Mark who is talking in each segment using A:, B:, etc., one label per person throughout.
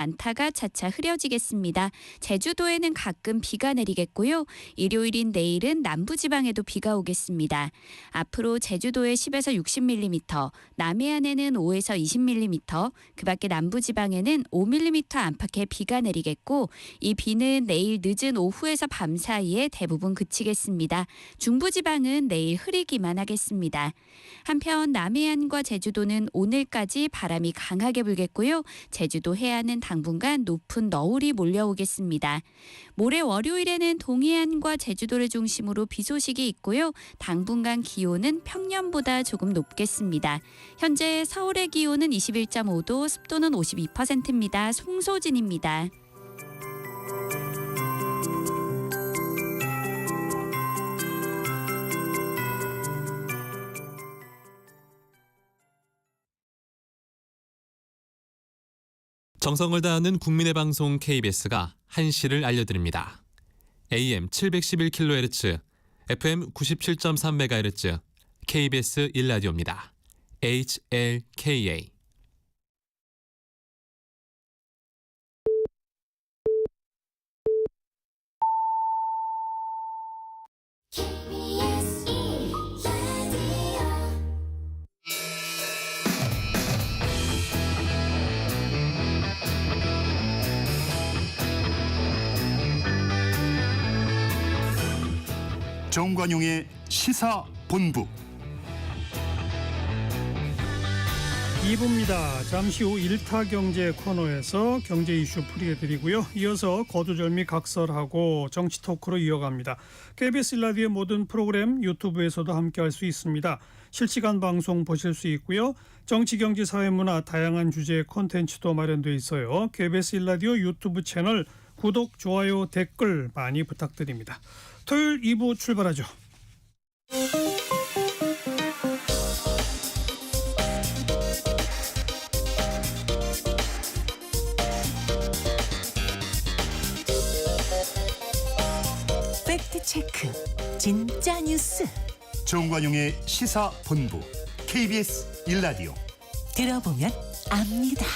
A: 많다가 차차 흐려지겠습니다. 제주도에는 가끔 비가 내리겠고요. 일요일인 내일은 남부지방에도 비가 오겠습니다. 앞으로 제주도에 10에서 60mm, 남해안에는 5에서 20mm, 그밖에 남부지방에는 5mm 안팎의 비가 내리겠고 이 비는 내일 늦은 오후에서 밤 사이에 대부분 그치겠습니다. 중부지방은 내일 흐리기만 하겠습니다. 한편 남해안과 제주도는 오늘까지 바람이 강하게 불겠고요. 제주도 해안은 당분간 높은 너울이 몰려오겠습니다. 모레 월요일에는 동해안과 제주도를 중심으로 비 소식이 있고요. 당분간 기온은 평년보다 조금 높겠습니다. 현재 서울의 기온은 21.5도, 습도는 52%입니다. 송소진입니다.
B: 정성을 다하는 국민의 방송 KBS가 한시를 알려드립니다. AM 711kHz, FM 97.3MHz, KBS 1라디오입니다. HLKA.
C: 정관용의 시사본부
D: 2부입니다. 잠시 후 1타 경제 코너에서 경제 이슈 풀이해드리고요. 이어서 거두절미 각설하고 정치 토크로 이어갑니다. KBS 라디오의 모든 프로그램 유튜브에서도 함께할 수 있습니다. 실시간 방송 보실 수 있고요. 정치, 경제, 사회, 문화 다양한 주제의 콘텐츠도 마련되어 있어요. KBS 라디오 유튜브 채널 구독, 좋아요, 댓글 많이 부탁드립니다. 토요일 2부 출발하죠.
E: 팩트체크 진짜 뉴스
C: 정관용의 시사본부 KBS 1라디오
E: 들어보면 압니다.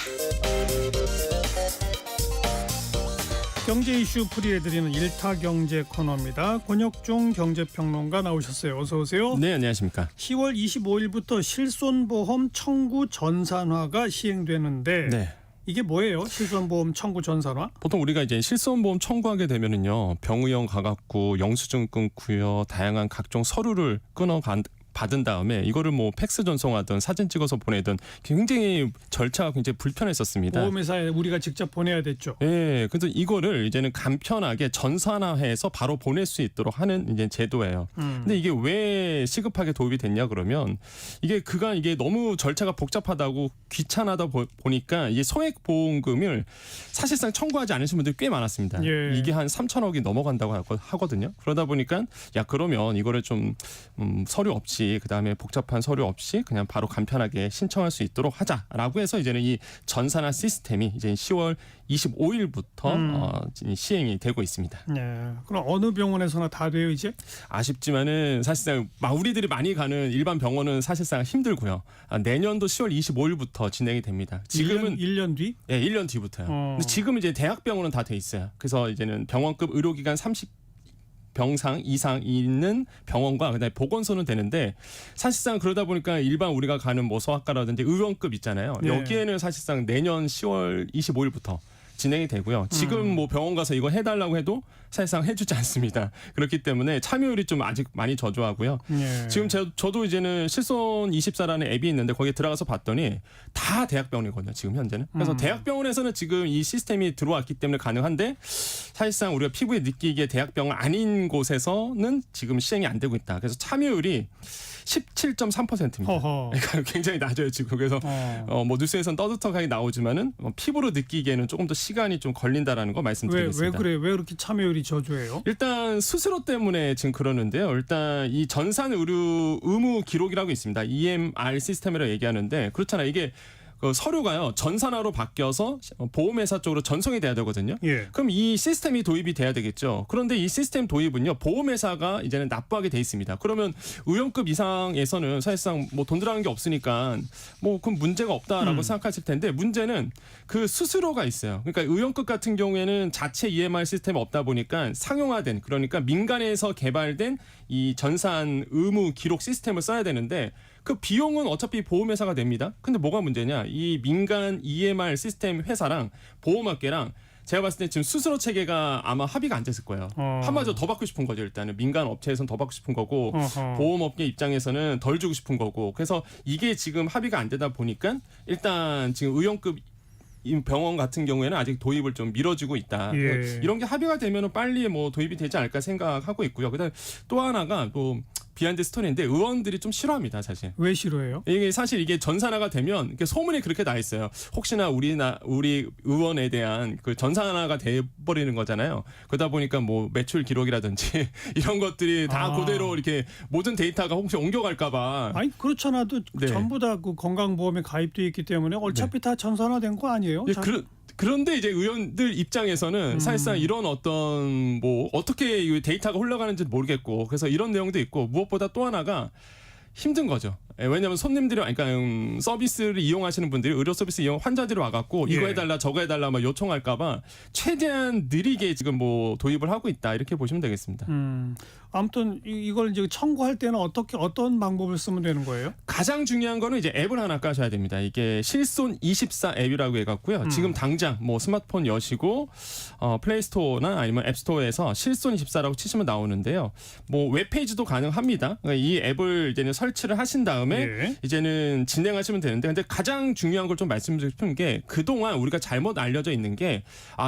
D: 경제 이슈 풀이해드리는 1타 경제 코너입니다. 권혁중 경제평론가 나오셨어요. 어서 오세요.
F: 네, 안녕하십니까.
D: 10월 25일부터 실손보험 청구 전산화가 시행되는데
F: 네.
D: 이게 뭐예요? 실손보험 청구 전산화?
F: 보통 우리가 이제 실손보험 청구하게 되면은요, 병의용 가갑구, 영수증 끊고요, 다양한 각종 서류를 받은 다음에 이거를 뭐 팩스 전송하든 사진 찍어서 보내든 굉장히 절차가 굉장히 불편했었습니다.
D: 보험회사에 우리가 직접 보내야 됐죠.
F: 예, 그래서 이거를 이제는 간편하게 전산화해서 바로 보낼 수 있도록 하는 이제 제도예요. 근데 이게 왜 시급하게 도입이 됐냐 그러면 이게 그간 이게 너무 절차가 복잡하다고 귀찮아다 보니까 이게 소액 보험금을 사실상 청구하지 않으신 분들이 꽤 많았습니다.
D: 예.
F: 이게 한 3천억이 넘어간다고 하거든요. 그러다 보니까 야 그러면 이거를 좀 서류 없이 그다음에 복잡한 서류 없이 그냥 바로 간편하게 신청할 수 있도록 하자라고 해서 이제는 이 전산화 시스템이 이제 10월 25일부터 시행이 되고 있습니다.
D: 네. 그럼 어느 병원에서나 다 돼요 이제?
F: 아쉽지만은 사실상 우리들이 많이 가는 일반 병원은 사실상 힘들고요. 내년도 10월 25일부터 진행이 됩니다. 지금은
D: 1년 뒤?
F: 예, 1년 뒤부터요. 근데 지금 이제 대학병원은 다 돼 있어요. 그래서 이제는 병원급 의료기관 30병상 이상 있는 병원과 그다음에 보건소는 되는데 사실상 그러다 보니까 일반 우리가 가는 뭐 소아과라든지 의원급 있잖아요.
D: 네.
F: 여기에는 사실상 내년 10월 25일부터 진행이 되고요. 지금 뭐 병원 가서 이거 해달라고 해도 사실상 해주지 않습니다. 그렇기 때문에 참여율이 좀 아직 많이 저조하고요.
D: 예.
F: 지금 저도 이제는 실손24라는 앱이 있는데 거기에 들어가서 봤더니 다 대학병원이거든요. 지금 현재는. 그래서 대학병원에서는 지금 이 시스템이 들어왔기 때문에 가능한데 사실상 우리가 피부에 느끼기에 대학병원 아닌 곳에서는 지금 시행이 안 되고 있다. 그래서 참여율이 17.3%입니다.
D: 허허.
F: 그러니까 굉장히 낮아요 지금. 그래서 뭐 뉴스에서는 떠들썩하게 나오지만은 피부로 느끼기에는 조금 더 시간이 좀 걸린다라는 거 말씀드리겠습니다.
D: 왜 그래요? 왜 그렇게 참여율이 저조해요?
F: 일단 수수료 때문에 지금 그러는데요. 일단 이 전산 의무 기록이라고 있습니다. EMR 시스템이라고 얘기하는데 그렇잖아요. 이게 그 서류가요 전산화로 바뀌어서 보험회사 쪽으로 전송이 돼야 되거든요.
D: 예.
F: 그럼 이 시스템이 도입이 돼야 되겠죠. 그런데 이 시스템 도입은요 보험회사가 이제는 납부하게 돼 있습니다. 그러면 의원급 이상에서는 사실상 뭐 돈 들어가는 게 없으니까 뭐 그럼 문제가 없다라고 생각하실 텐데 문제는 그 수수료가 있어요. 그러니까 의원급 같은 경우에는 자체 EMR 시스템이 없다 보니까 상용화된 그러니까 민간에서 개발된 이 전산 의무 기록 시스템을 써야 되는데 그 비용은 어차피 보험회사가 냅니다. 근데 뭐가 문제냐? 이 민간 EMR 시스템 회사랑 보험업계랑 제가 봤을 때 지금 수수료 체계가 아마 합의가 안 됐을 거예요. 한마디로 더 받고 싶은 거죠. 일단은 민간 업체에서는 더 받고 싶은 거고 보험업계 입장에서는 덜 주고 싶은 거고 그래서 이게 지금 합의가 안 되다 보니까 일단 지금 의원급 병원 같은 경우에는 아직 도입을 좀 미뤄지고 있다.
D: 예.
F: 이런 게 합의가 되면은 빨리 뭐 도입이 되지 않을까 생각하고 있고요. 그다음 또 하나가 또 비하인드 스토리인데 의원들이 좀 싫어합니다, 사실.
D: 왜 싫어해요?
F: 이게 사실 이게 전산화가 되면 이게 소문이 그렇게 나 있어요. 혹시나 우리 의원에 대한 그 전산화가 돼 버리는 거잖아요. 그러다 보니까 뭐 매출 기록이라든지 이런 것들이 다 그대로 이렇게 모든 데이터가 혹시 옮겨갈까봐.
D: 아니 그렇잖아도
F: 네.
D: 전부 다 그 건강보험에 가입돼 있기 때문에 어차피 다 전산화된 거 아니에요?
F: 예, 그런데 이제 의원들 입장에서는 사실상 이런 어떤 뭐 어떻게 이 데이터가 흘러가는지 모르겠고 그래서 이런 내용도 있고 무엇보다 또 하나가 힘든 거죠. 왜냐하면 손님들이 그러니까 서비스를 이용하시는 분들이 의료 서비스 이용 환자들이 와갖고 이거
D: 예.
F: 해달라 저거 해달라 막 요청할까봐 최대한 느리게 지금 뭐 도입을 하고 있다 이렇게 보시면 되겠습니다.
D: 아무튼 이걸 이제 청구할 때는 어떤 방법을 쓰면 되는 거예요?
F: 가장 중요한 거는 이제 앱을 하나 까셔야 됩니다. 이게 실손 24 앱이라고 해갖고요. 지금 당장 뭐 스마트폰 여시고 플레이스토어나 아니면 앱스토어에서 실손 24라고 치시면 나오는데요. 뭐 웹페이지도 가능합니다. 그러니까 이 앱을 이제는 설치를 하신 다음에
D: 예.
F: 이제는 진행하시면 되는데 근데 가장 중요한 걸 좀 말씀드리고 싶은 게 그동안 우리가 잘못 알려져 있는 게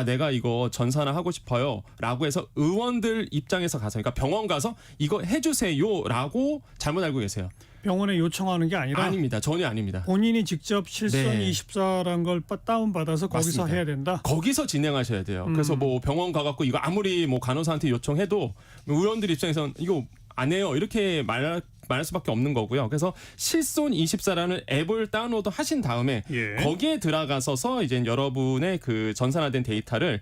F: 내가 이거 전산화 하고 싶어요라고 해서 의원들 입장에서 가서 그러니까 병원 가서 이거 해주세요라고 잘못 알고 계세요.
D: 병원에 요청하는 게 아니라
F: 아닙니다. 전혀 아닙니다.
D: 본인이 직접 실손
F: 네.
D: 24란 걸 다운받아서 거기서
F: 맞습니다.
D: 해야 된다?
F: 거기서 진행하셔야 돼요. 그래서 뭐 병원 가갖고 이거 아무리 뭐 간호사한테 요청해도 의원들 입장에서는 이거 안 해요 이렇게 말할 수밖에 없는 거고요. 그래서 실손 24라는 앱을 다운로드 하신 다음에
D: 예.
F: 거기에 들어가서서 이제 여러분의 그 전산화된 데이터를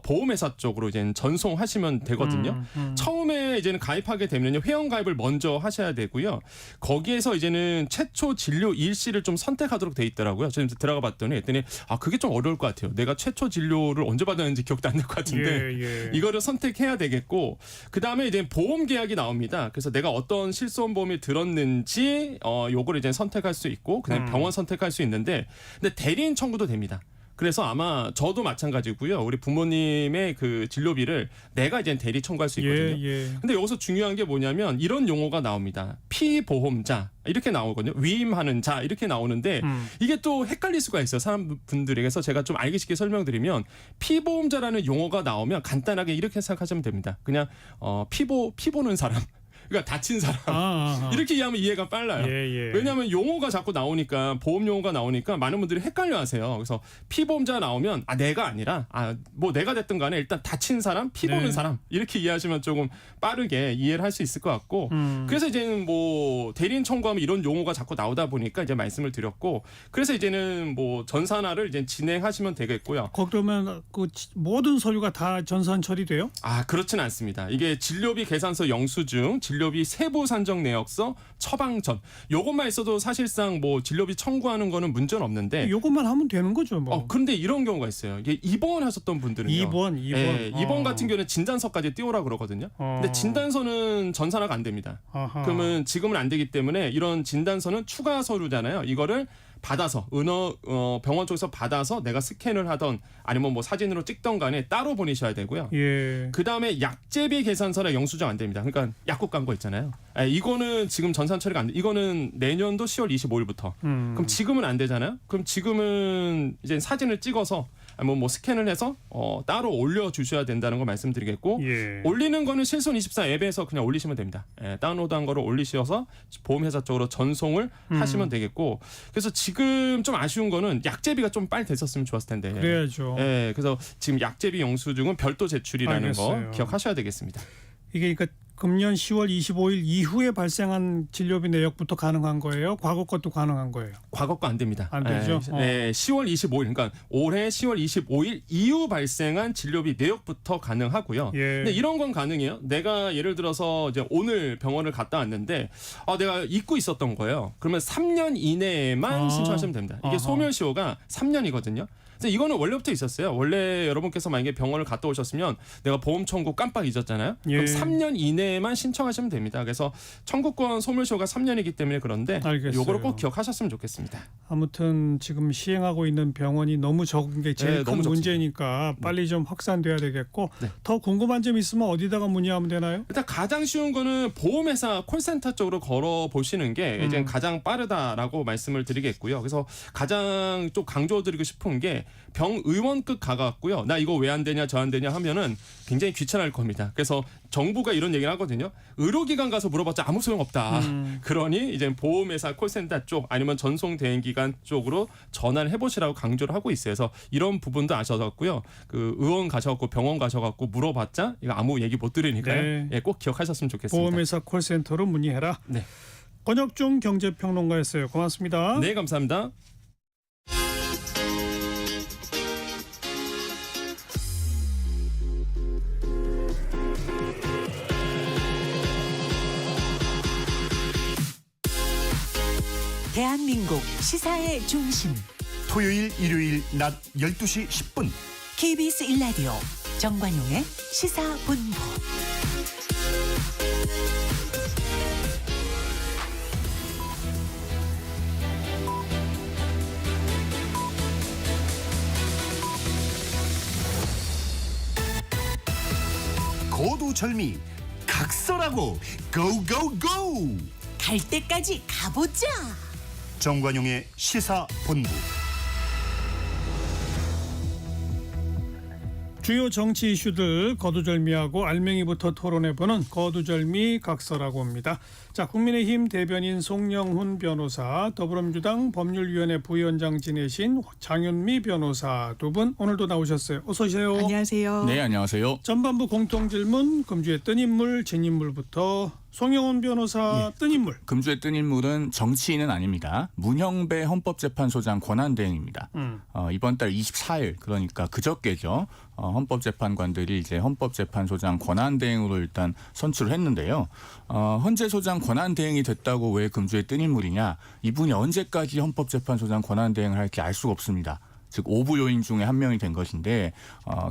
F: 보험회사 쪽으로 이제 전송하시면 되거든요. 처음에 이제는 가입하게 되면요 회원 가입을 먼저 하셔야 되고요. 거기에서 이제는 최초 진료 일시를 좀 선택하도록 돼 있더라고요. 저는 들어가 봤더니 했더니 그게 좀 어려울 것 같아요. 내가 최초 진료를 언제 받았는지 기억도 안 날 것 같은데
D: 예.
F: 이거를 선택해야 되겠고 그 다음에 이제 보험 계약이 나옵니다. 그래서 내가 어떤 실손 보험이 들었는지 요거를 이제 선택할 수 있고 그다음에 병원 선택할 수 있는데 근데 대리인 청구도 됩니다. 그래서 아마 저도 마찬가지고요. 우리 부모님의 그 진료비를 내가 이제 대리 청구할 수 있거든요.
D: 예.
F: 근데 여기서 중요한 게 뭐냐면 이런 용어가 나옵니다. 피보험자 이렇게 나오거든요. 위임하는 자 이렇게 나오는데 이게 또 헷갈릴 수가 있어요. 사람분들에게서 제가 좀 알기 쉽게 설명드리면 피보험자라는 용어가 나오면 간단하게 이렇게 생각하시면 됩니다. 그냥 피보는 사람. 그러니까 다친 사람 이렇게 이해하면 이해가 빨라요.
D: 예.
F: 왜냐하면 용어가 자꾸 나오니까 보험 용어가 나오니까 많은 분들이 헷갈려하세요. 그래서 피보험자 나오면 내가 아니라 뭐 내가 됐든 간에 일단 다친 사람, 피보는
D: 네.
F: 사람 이렇게 이해하시면 조금 빠르게 이해를 할 수 있을 것 같고 그래서 이제는 뭐 대리인 청구하면 이런 용어가 자꾸 나오다 보니까 이제 말씀을 드렸고 그래서 이제는 뭐 전산화를 이제 진행하시면 되겠고요.
D: 그러면 그 모든 서류가 다 전산 처리돼요?
F: 그렇진 않습니다. 이게 진료비 계산서 영수증, 진료비 세부 산정 내역서, 처방전 요것만 있어도 사실상 뭐 진료비 청구하는 거는 문제는 없는데
D: 이것만 하면 되는 거죠, 뭐.
F: 그런데 이런 경우가 있어요. 이게 입원하셨던 분들은요.
D: 입원.
F: 입원 같은 경우는 진단서까지 띄우라 그러거든요. 근데 진단서는 전산화가 안 됩니다.
D: 아하.
F: 그러면 지금은 안 되기 때문에 이런 진단서는 추가 서류잖아요. 이거를 받아서 병원 쪽에서 받아서 내가 스캔을 하던 아니면 뭐 사진으로 찍던 간에 따로 보내셔야 되고요.
D: 예.
F: 그 다음에 약제비 계산서랑 영수증 안 됩니다. 그러니까 약국 광고 있잖아요. 이거는 지금 전산 처리가 안 돼. 이거는 내년도 10월 25일부터. 그럼 지금은 안 되잖아요. 그럼 지금은 이제 사진을 찍어서 뭐 스캔을 해서 따로 올려주셔야 된다는 거 말씀드리겠고
D: 예.
F: 올리는 거는 실손 24 앱에서 그냥 올리시면 됩니다. 다운로드한 거를 올리셔서 보험회사 쪽으로 전송을 하시면 되겠고 그래서 지금 좀 아쉬운 거는 약제비가 좀 빨리 됐었으면 좋았을 텐데.
D: 그래야죠.
F: 그래서 지금 약제비 영수증은 별도 제출이라는
D: 알겠어요.
F: 거 기억하셔야 되겠습니다.
D: 이게 그러니까 금년 10월 25일 이후에 발생한 진료비 내역부터 가능한 거예요? 과거 것도 가능한 거예요?
F: 과거 거 안 됩니다.
D: 안 되죠?
F: 네, 10월 25일 그러니까 올해 10월 25일 이후 발생한 진료비 내역부터 가능하고요.
D: 예.
F: 근데 이런 건 가능해요. 내가 예를 들어서 이제 오늘 병원을 갔다 왔는데 내가 잊고 있었던 거예요. 그러면 3년 이내에만 신청하시면 됩니다. 이게
D: 아하.
F: 소멸시효가 3년이거든요. 그래서 이거는 원래부터 있었어요. 원래 여러분께서 만약에 병원을 갔다 오셨으면 내가 보험 청구 깜빡 잊었잖아요.
D: 예.
F: 그럼 3년 이내에만 신청하시면 됩니다. 그래서 청구권 소멸시효가 3년이기 때문에 그런데
D: 알겠어요.
F: 요거를 꼭 기억하셨으면 좋겠습니다.
D: 아무튼 지금 시행하고 있는 병원이 너무 적은 게 제일
F: 네,
D: 큰
F: 너무 적습니다.
D: 문제니까 빨리 좀 확산돼야 되겠고
F: 네.
D: 더 궁금한 점 있으면 어디다가 문의하면 되나요?
F: 일단 가장 쉬운 거는 보험회사 콜센터 쪽으로 걸어 보시는 게 이제 가장 빠르다라고 말씀을 드리겠고요. 그래서 가장 좀 강조드리고 싶은 게 병의원급 가갖고요. 나 이거 왜 안 되냐 저 안 되냐 하면은 굉장히 귀찮을 겁니다. 그래서 정부가 이런 얘기를 하거든요. 의료기관 가서 물어봤자 아무 소용 없다. 그러니 이제 보험회사 콜센터 쪽 아니면 전송대행기관 쪽으로 전화를 해보시라고 강조를 하고 있어요. 그래서 이런 부분도 아셔갖고요. 그 의원 가셔갖고 병원 가셔갖고 물어봤자 이거 아무 얘기 못 들으니까요.
D: 네.
F: 예, 꼭 기억하셨으면 좋겠습니다.
D: 보험회사 콜센터로 문의해라.
F: 네.
D: 권혁중 경제평론가였어요. 고맙습니다.
F: 네, 감사합니다.
E: 대한민국 시사의 중심
C: 토요일 일요일 낮 12시 10분
E: KBS 1라디오 정관용의 시사본부.
C: 고두절미 각설하고 고고고
E: 갈 때까지 가보자.
C: 정관용의 시사본부.
D: 주요 정치 이슈들 거두절미하고 알맹이부터 토론해보는 거두절미 각서라고 합니다. 자, 국민의힘 대변인 송영훈 변호사, 더불어민주당 법률위원회 부위원장 지내신 장윤미 변호사 두 분 오늘도 나오셨어요. 어서 오세요.
G: 안녕하세요.
H: 네, 안녕하세요.
D: 전반부 공통질문, 금주의 뜬 인물, 진 인물부터 송영훈 변호사 뜬 인물.
H: 금주의 뜬 인물은 정치인은 아닙니다. 문형배 헌법재판소장 권한대행입니다. 이번 달 24일 그러니까 그저께죠. 헌법재판관들이 이제 헌법재판소장 권한대행으로 일단 선출을 했는데요. 헌재 소장 권한대행이 됐다고 왜 금주의 뜬 인물이냐? 이분이 언제까지 헌법재판소장 권한대행을 할지 알 수가 없습니다. 즉 5부 요인 중에 한 명이 된 것인데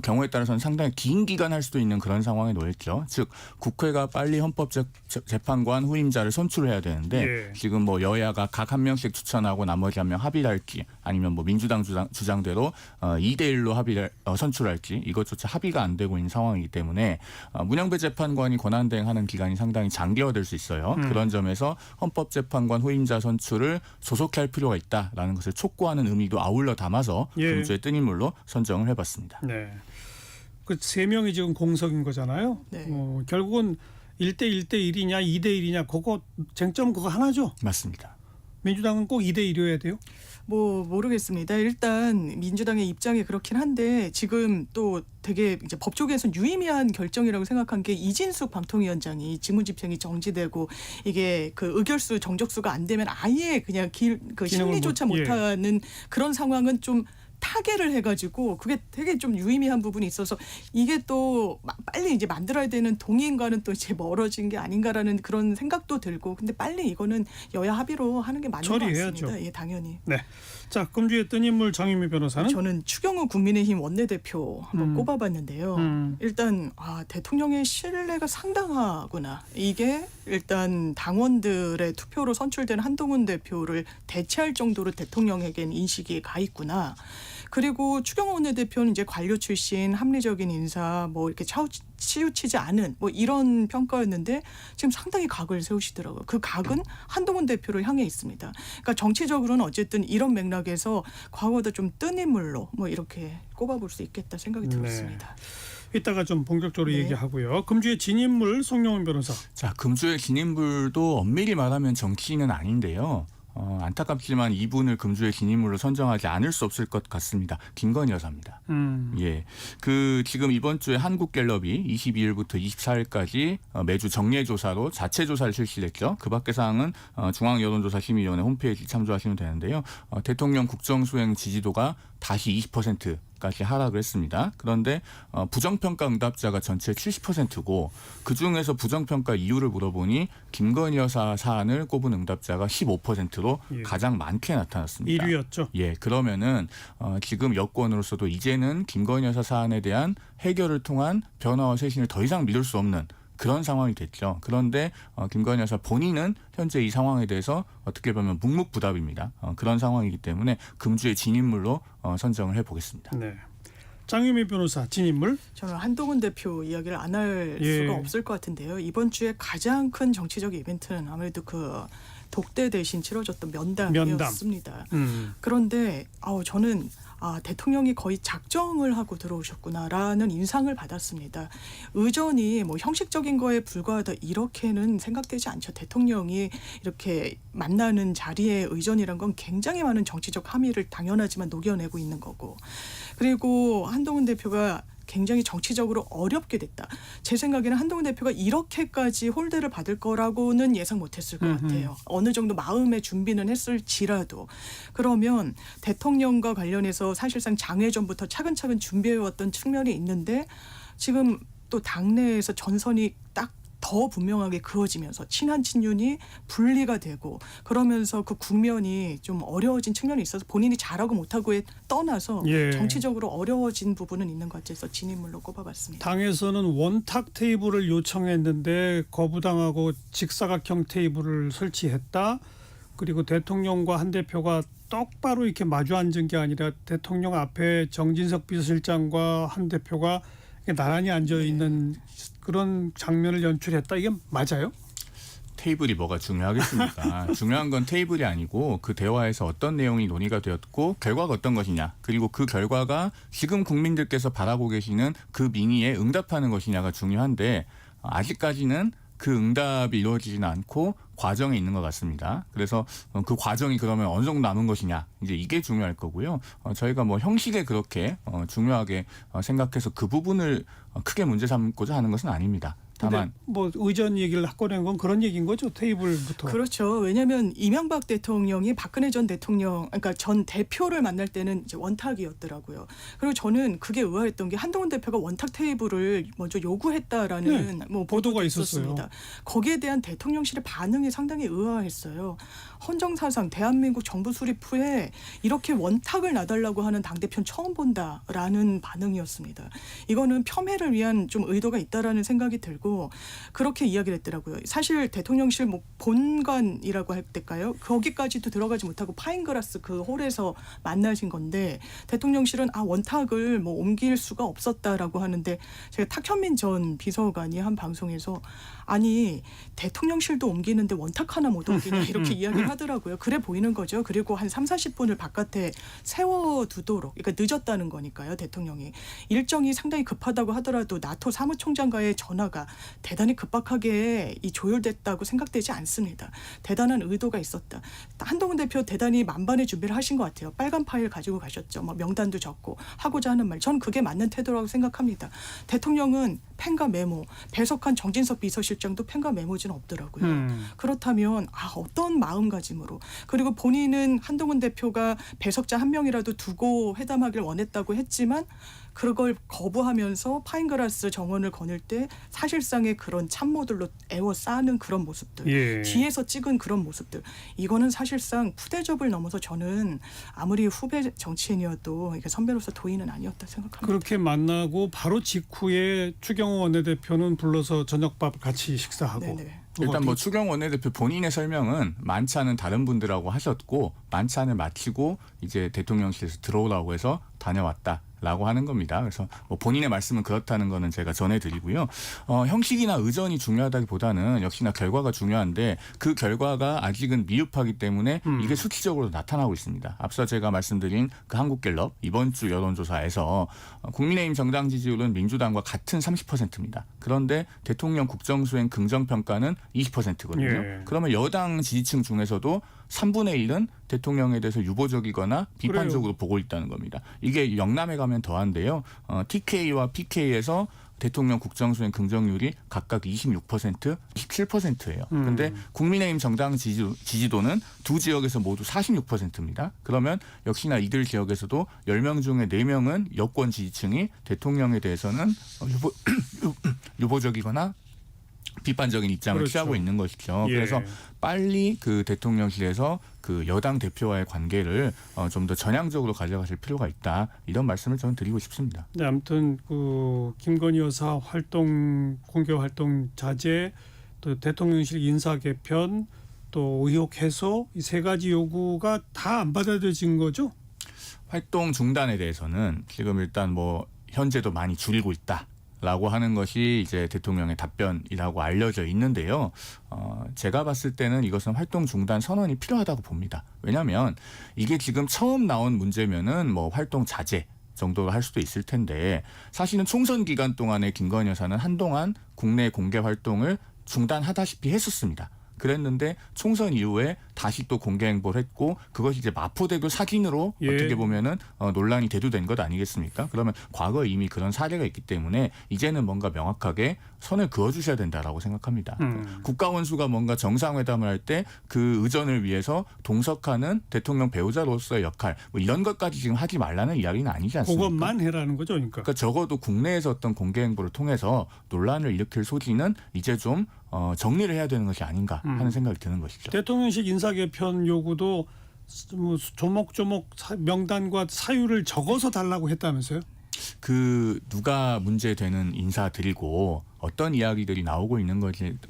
H: 경우에 따라서는 상당히 긴 기간 할 수도 있는 그런 상황에 놓였죠. 즉 국회가 빨리 헌법재판관 후임자를 선출해야 되는데
D: 예.
H: 지금 뭐 여야가 각 한 명씩 추천하고 나머지 한 명 합의를 할지 아니면 뭐 민주당 주장대로 2대1로 합의를 선출할지 이것조차 합의가 안 되고 있는 상황이기 때문에 문형배 재판관이 권한대행하는 기간이 상당히 장기화될 수 있어요. 그런 점에서 헌법재판관 후임자 선출을 조속할 필요가 있다라는 것을 촉구하는 의미도 아울러 담아서
D: 예.
H: 금주의 뜬 인물로 선정을 해봤습니다.
D: 네. 그 세 명이 지금 공석인 거잖아요.
G: 네.
D: 결국은 1대1대1이냐 2대1이냐 그거 쟁점 그거 하나죠.
H: 맞습니다.
D: 민주당은 꼭 2대1이어야 돼요.
G: 뭐 모르겠습니다. 일단 민주당의 입장이 그렇긴 한데 지금 또 되게 이제 법조계에서 유의미한 결정이라고 생각한 게 이진숙 방통위원장이 직무집행이 정지되고 이게 그 의결수 정적수가 안 되면 아예 그냥 그
D: 진행을
G: 심리조차
D: 못- 예.
G: 못하는 그런 상황은 좀 타개를 해가지고 그게 되게 좀 유의미한 부분이 있어서 이게 또 빨리 이제 만들어야 되는 동의인과는 또 이제 멀어진 게 아닌가라는 그런 생각도 들고 근데 빨리 이거는 여야 합의로 하는 게 맞는 것
D: 처리해야죠.
G: 같습니다. 예, 당연히.
D: 네. 자, 금주의 뜬 인물 장윤미 변호사는
G: 저는 추경호 국민의힘 원내대표 한번
D: 음.
G: 꼽아봤는데요. 일단 대통령의 신뢰가 상당하구나. 이게 일단 당원들의 투표로 선출된 한동훈 대표를 대체할 정도로 대통령에겐 인식이 가 있구나. 그리고 추경호 원내대표는 이제 관료 출신 합리적인 인사 뭐 이렇게 치우치지 않은 뭐 이런 평가였는데 지금 상당히 각을 세우시더라고요. 그 각은 한동훈 대표를 향해 있습니다. 그러니까 정치적으로는 어쨌든 이런 맥락에서 과거보다 좀 뜬 인물로 뭐 이렇게 꼽아볼 수 있겠다 생각이 들었습니다.
D: 이따가 좀 본격적으로
G: 네.
D: 얘기하고요. 금주의 진 인물 송영훈 변호사.
H: 자, 금주의 진 인물도 엄밀히 말하면 정치인은 아닌데요. 안타깝지만 이분을 금주의 진인물로 선정하지 않을 수 없을 것 같습니다. 김건희 여사입니다. 예, 그 지금 이번 주에 한국갤럽이 22일부터 24일까지 매주 정례조사로 자체 조사를 실시했죠. 그 밖의 사항은 중앙여론조사심의위원회 홈페이지 참조하시면 되는데요. 대통령 국정수행 지지도가 다시 20%까지 하락을 했습니다. 그런데 부정평가 응답자가 전체 70%고 그중에서 부정평가 이유를 물어보니 김건희 여사 사안을 꼽은 응답자가 15%로
D: 예.
H: 가장 많게 나타났습니다.
D: 1위였죠.
H: 예, 그러면은 지금 여권으로서도 이제는 김건희 여사 사안에 대한 해결을 통한 변화와 쇄신을 더 이상 믿을 수 없는 그런 상황이 됐죠. 그런데 김건희 여사 본인은 현재 이 상황에 대해서 어떻게 보면 묵묵부답입니다. 그런 상황이기 때문에 금주의 진인물로 선정을 해보겠습니다.
D: 네. 장유미 변호사 진인물.
G: 저는 한동훈 대표 이야기를 안 할
D: 예.
G: 수가 없을 것 같은데요. 이번 주에 가장 큰 정치적 이벤트는 아무래도 그 독대 대신 치러졌던 면담이었습니다. 그런데 저는 대통령이 거의 작정을 하고 들어오셨구나라는 인상을 받았습니다. 의전이 뭐 형식적인 거에 불과하다 이렇게는 생각되지 않죠. 대통령이 이렇게 만나는 자리에 의전이란 건 굉장히 많은 정치적 함의를 당연하지만 녹여내고 있는 거고. 그리고 한동훈 대표가 굉장히 정치적으로 어렵게 됐다. 제 생각에는 한동훈 대표가 이렇게까지 홀대를 받을 거라고는 예상 못했을 것 같아요. 어느 정도 마음의 준비는 했을지라도. 그러면 대통령과 관련해서 사실상 장외전부터 차근차근 준비해왔던 측면이 있는데 지금 또 당내에서 전선이 딱 더 분명하게 그어지면서 친한 친윤이 분리가 되고 그러면서 그 국면이 좀 어려워진 측면이 있어서 본인이 잘하고 못하고에 떠나서
D: 예.
G: 정치적으로 어려워진 부분은 있는 것 같아서 진인물로 꼽아봤습니다.
D: 당에서는 원탁 테이블을 요청했는데 거부당하고 직사각형 테이블을 설치했다. 그리고 대통령과 한 대표가 똑바로 이렇게 마주 앉은 게 아니라 대통령 앞에 정진석 비서실장과 한 대표가 이렇게 나란히 앉아 있는 그런 장면을 연출했다. 이게 맞아요?
H: 테이블이 뭐가 중요하겠습니까? 중요한 건 테이블이 아니고 그 대화에서 어떤 내용이 논의가 되었고 결과가 어떤 것이냐. 그리고 그 결과가 지금 국민들께서 바라고 계시는 그 민의에 응답하는 것이냐가 중요한데 아직까지는 그 응답이 이루어지지는 않고 과정에 있는 것 같습니다. 그래서 그 과정이 그러면 어느 정도 남은 것이냐 이제 이게 중요할 거고요. 저희가 뭐 형식에 그렇게 중요하게 생각해서 그 부분을 크게 문제 삼고자 하는 것은 아닙니다. 다만
D: 뭐 의전 얘기를 꺼낸 건 그런 얘기인 거죠. 테이블부터.
G: 그렇죠. 왜냐하면 이명박 대통령이 박근혜 전 대통령, 그러니까 전 대표를 만날 때는 이제 원탁이었더라고요. 그리고 저는 그게 의아했던 게 한동훈 대표가 원탁 테이블을 먼저 요구했다라는 뭐
D: 보도가
G: 있었습니다. 거기에 대한 대통령실의 반응이 상당히 의아했어요. 헌정사상 대한민국 정부 수립 후에 이렇게 원탁을 놔달라고 하는 당대표는 처음 본다라는 반응이었습니다. 이거는 폄훼를 위한 좀 의도가 있다라는 생각이 들고 그렇게 이야기를 했더라고요. 사실 대통령실 뭐 본관이라고 할 때까요. 거기까지도 들어가지 못하고 파인그라스 그 홀에서 만나신 건데 대통령실은 원탁을 뭐 옮길 수가 없었다라고 하는데 제가 탁현민 전 비서관이 한 방송에서 아니 대통령실도 옮기는데 원탁 하나 못 옮기냐 이렇게 이야기를 하더라고요. 그래 보이는 거죠. 그리고 한 30-40분을 바깥에 세워두도록 그러니까 늦었다는 거니까요. 대통령이. 일정이 상당히 급하다고 하더라도 나토 사무총장과의 전화가 대단히 급박하게 조율됐다고 생각되지 않습니다. 대단한 의도가 있었다. 한동훈 대표 대단히 만반의 준비를 하신 것 같아요. 빨간 파일 가지고 가셨죠. 뭐 명단도 적고 하고자 하는 말. 전 그게 맞는 태도라고 생각합니다. 대통령은 펜과 메모, 배석한 정진석 비서실장도 펜과 메모지는 없더라고요. 그렇다면 어떤 마음가짐으로 그리고 본인은 한동훈 대표가 배석자 한 명이라도 두고 회담하기를 원했다고 했지만 그걸 거부하면서 파인그라스 정원을 거닐 때 사실상의 그런 참모들로 에워싸는 그런 모습들
D: 예.
G: 뒤에서 찍은 그런 모습들 이거는 사실상 푸대접을 넘어서 저는 아무리 후배 정치인이어도 이게 선배로서 도의는 아니었다 생각합니다.
D: 그렇게 만나고 바로 직후에 추경호 원내대표는 불러서 저녁밥 같이 식사하고.
G: 네네.
H: 일단 뭐 추경 원내대표 본인의 설명은 만찬은 다른 분들하고 하셨고 만찬을 마치고 이제 대통령실에서 들어오라고 해서 다녀왔다. 라고 하는 겁니다. 그래서 뭐 본인의 말씀은 그렇다는 거는 제가 전해드리고요. 형식이나 의전이 중요하다기보다는 역시나 결과가 중요한데 그 결과가 아직은 미흡하기 때문에 이게 수치적으로 나타나고 있습니다. 앞서 제가 말씀드린 그 한국갤럽 이번 주 여론조사에서 국민의힘 정당 지지율은 민주당과 같은 30%입니다. 그런데 대통령 국정수행 긍정평가는 20%거든요.
D: 예.
H: 그러면 여당 지지층 중에서도 3분의 1은 대통령에 대해서 유보적이거나 비판적으로 보고 있다는 겁니다. 이게 영남에 가면 더한데요. TK와 PK에서 대통령 국정수행 긍정률이 각각 26%, 17%예요. 그런데 국민의힘 정당 지지도는 두 지역에서 모두 46%입니다. 그러면 역시나 이들 지역에서도 10명 중에 4명은 여권 지지층이 대통령에 대해서는 유보적이거나 비판적인 입장을
D: 그렇죠.
H: 취하고 있는 것이죠.
D: 예.
H: 그래서 빨리 그 대통령실에서 그 여당 대표와의 관계를 좀 더 전향적으로 가져가실 필요가 있다. 이런 말씀을 저는 드리고 싶습니다.
D: 네, 아무튼 그 김건희 여사 활동 공개 활동 자제, 또 대통령실 인사 개편, 또 의혹 해소 이 세 가지 요구가 다 안 받아들여진 거죠?
H: 활동 중단에 대해서는 지금 일단 뭐 현재도 많이 줄이고 있다라고 하는 것이 이제 대통령의 답변이라고 알려져 있는데요. 제가 봤을 때는 이것은 활동 중단 선언이 필요하다고 봅니다. 왜냐하면 이게 지금 처음 나온 문제면은 뭐 활동 자제 정도로 할 수도 있을 텐데 사실은 총선 기간 동안에 김건희 여사는 한동안 국내 공개 활동을 중단하다시피 했었습니다. 그랬는데 총선 이후에 다시 또 공개 행보를 했고 그것이 이제 마포대교 사진으로
D: 예.
H: 어떻게 보면은 논란이 대두된 것 아니겠습니까? 그러면 과거에 이미 그런 사례가 있기 때문에 이제는 뭔가 명확하게 선을 그어주셔야 된다라고 생각합니다. 국가 원수가 뭔가 정상회담을 할 때 그 의전을 위해서 동석하는 대통령 배우자로서의 역할 뭐 이런 것까지 지금 하지 말라는 이야기는 아니지 않습니까?
D: 그것만 해라는 거죠, 그러니까.
H: 그러니까 적어도 국내에서 어떤 공개 행보를 통해서 논란을 일으킬 소지는 이제 좀 정리를 해야 되는 것이 아닌가 하는 생각이 드는 것이죠.
D: 대통령실 인사 개편 요구도 뭐 조목조목 명단과 사유를 적어서 달라고 했다면서요?
H: 그 누가 문제되는 인사들이고 어떤 이야기들이 나오고 있는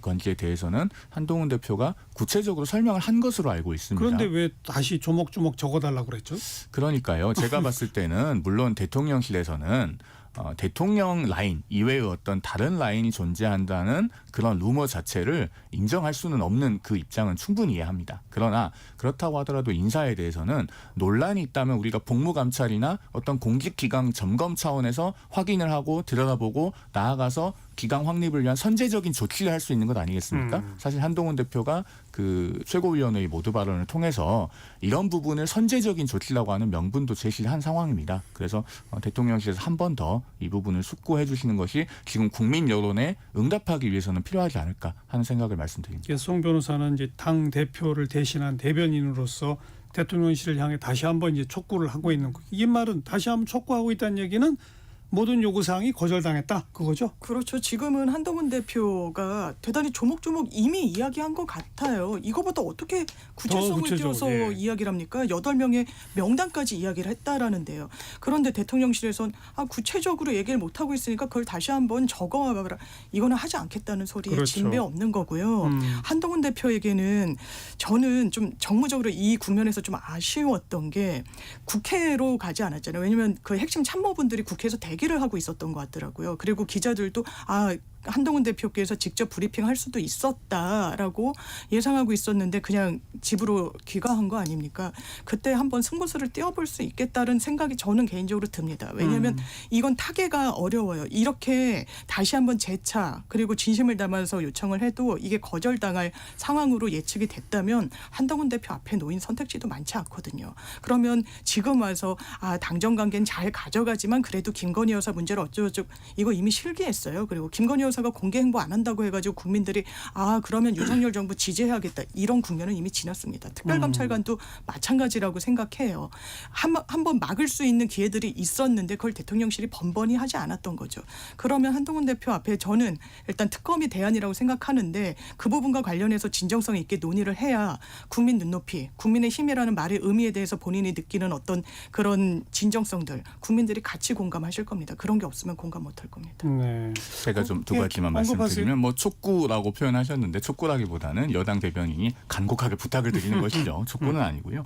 H: 건지에 대해서는 한동훈 대표가 구체적으로 설명을 한 것으로 알고 있습니다.
D: 그런데 왜 다시 조목조목 적어달라고 그랬죠?
H: 그러니까요. 제가 봤을 때는 물론 대통령실에서는 대통령 라인 이외의 어떤 다른 라인이 존재한다는 그런 루머 자체를 인정할 수는 없는 그 입장은 충분히 이해합니다. 그러나 그렇다고 하더라도 인사에 대해서는 논란이 있다면 우리가 복무감찰이나 어떤 공직기강 점검 차원에서 확인을 하고 들여다보고 나아가서 기강 확립을 위한 선제적인 조치를 할 수 있는 것 아니겠습니까? 사실 한동훈 대표가 그 최고위원회의 모두 발언을 통해서 이런 부분을 선제적인 조치라고 하는 명분도 제시를 한 상황입니다. 그래서 대통령실에서 한 번 더 이 부분을 숙고해 주시는 것이 지금 국민 여론에 응답하기 위해서는 필요하지 않을까 하는 생각을 말씀드립니다.
D: 송 변호사는 이제 당 대표를 대신한 대변인으로서 대통령실을 향해 다시 한번 이제 촉구를 하고 있는 거. 이 말은 다시 한번 촉구하고 있다는 얘기는 모든 요구사항이 거절당했다 그거죠?
G: 그렇죠. 지금은 한동훈 대표가 대단히 조목조목 이미 이야기한 것 같아요. 이거보다 어떻게 구체성을
D: 구체적으로,
G: 띄워서
D: 예.
G: 이야기를 합니까? 8명의 명단까지 이야기를 했다라는데요. 그런데 대통령실에선 구체적으로 얘기를 못하고 있으니까 그걸 다시 한번 적어와봐라. 이거는 하지 않겠다는 소리에
D: 그렇죠.
G: 진배 없는 거고요. 한동훈 대표에게는 저는 좀 정무적으로 이 국면에서 좀 아쉬웠던 게 국회로 가지 않았잖아요. 왜냐하면 그 핵심 참모분들이 국회에서 대기를 하고 있었던 것 같더라고요. 그리고 기자들도 한동훈 대표께서 직접 브리핑할 수도 있었다라고 예상하고 있었는데 그냥 집으로 귀가한 거 아닙니까? 그때 한번 승부수를 띄워볼 수 있겠다는 생각이 저는 개인적으로 듭니다. 왜냐하면 이건 타개가 어려워요. 이렇게 다시 한번 재차 그리고 진심을 담아서 요청을 해도 이게 거절당할 상황으로 예측이 됐다면 한동훈 대표 앞에 놓인 선택지도 많지 않거든요. 그러면 지금 와서 당정 관계는 잘 가져가지만 그래도 김건희 여사 문제를 어쩌고저쩌고 이거 이미 실기했어요. 그리고 김건희 여사가 공개 행보 안 한다고 해가지고 국민들이 그러면 윤석열 정부 지지해야겠다. 이런 국면은 이미 지났습니다. 특별감찰관도 마찬가지라고 생각해요. 한번 막을 수 있는 기회들이 있었는데 그걸 대통령실이 번번이 하지 않았던 거죠. 그러면 한동훈 대표 앞에 저는 일단 특검이 대안이라고 생각하는데 그 부분과 관련해서 진정성 있게 논의를 해야 국민 눈높이, 국민의 힘이라는 말의 의미에 대해서 본인이 느끼는 어떤 그런 진정성들 국민들이 같이 공감하실 겁니다. 그런 게 없으면 공감 못할 겁니다.
D: 네.
H: 제가 좀 두 두 가지만 말씀드리면 뭐 촉구라고 표현하셨는데 촉구라기보다는 여당 대변인이 간곡하게 부탁을 드리는 것이죠. 촉구는 아니고요.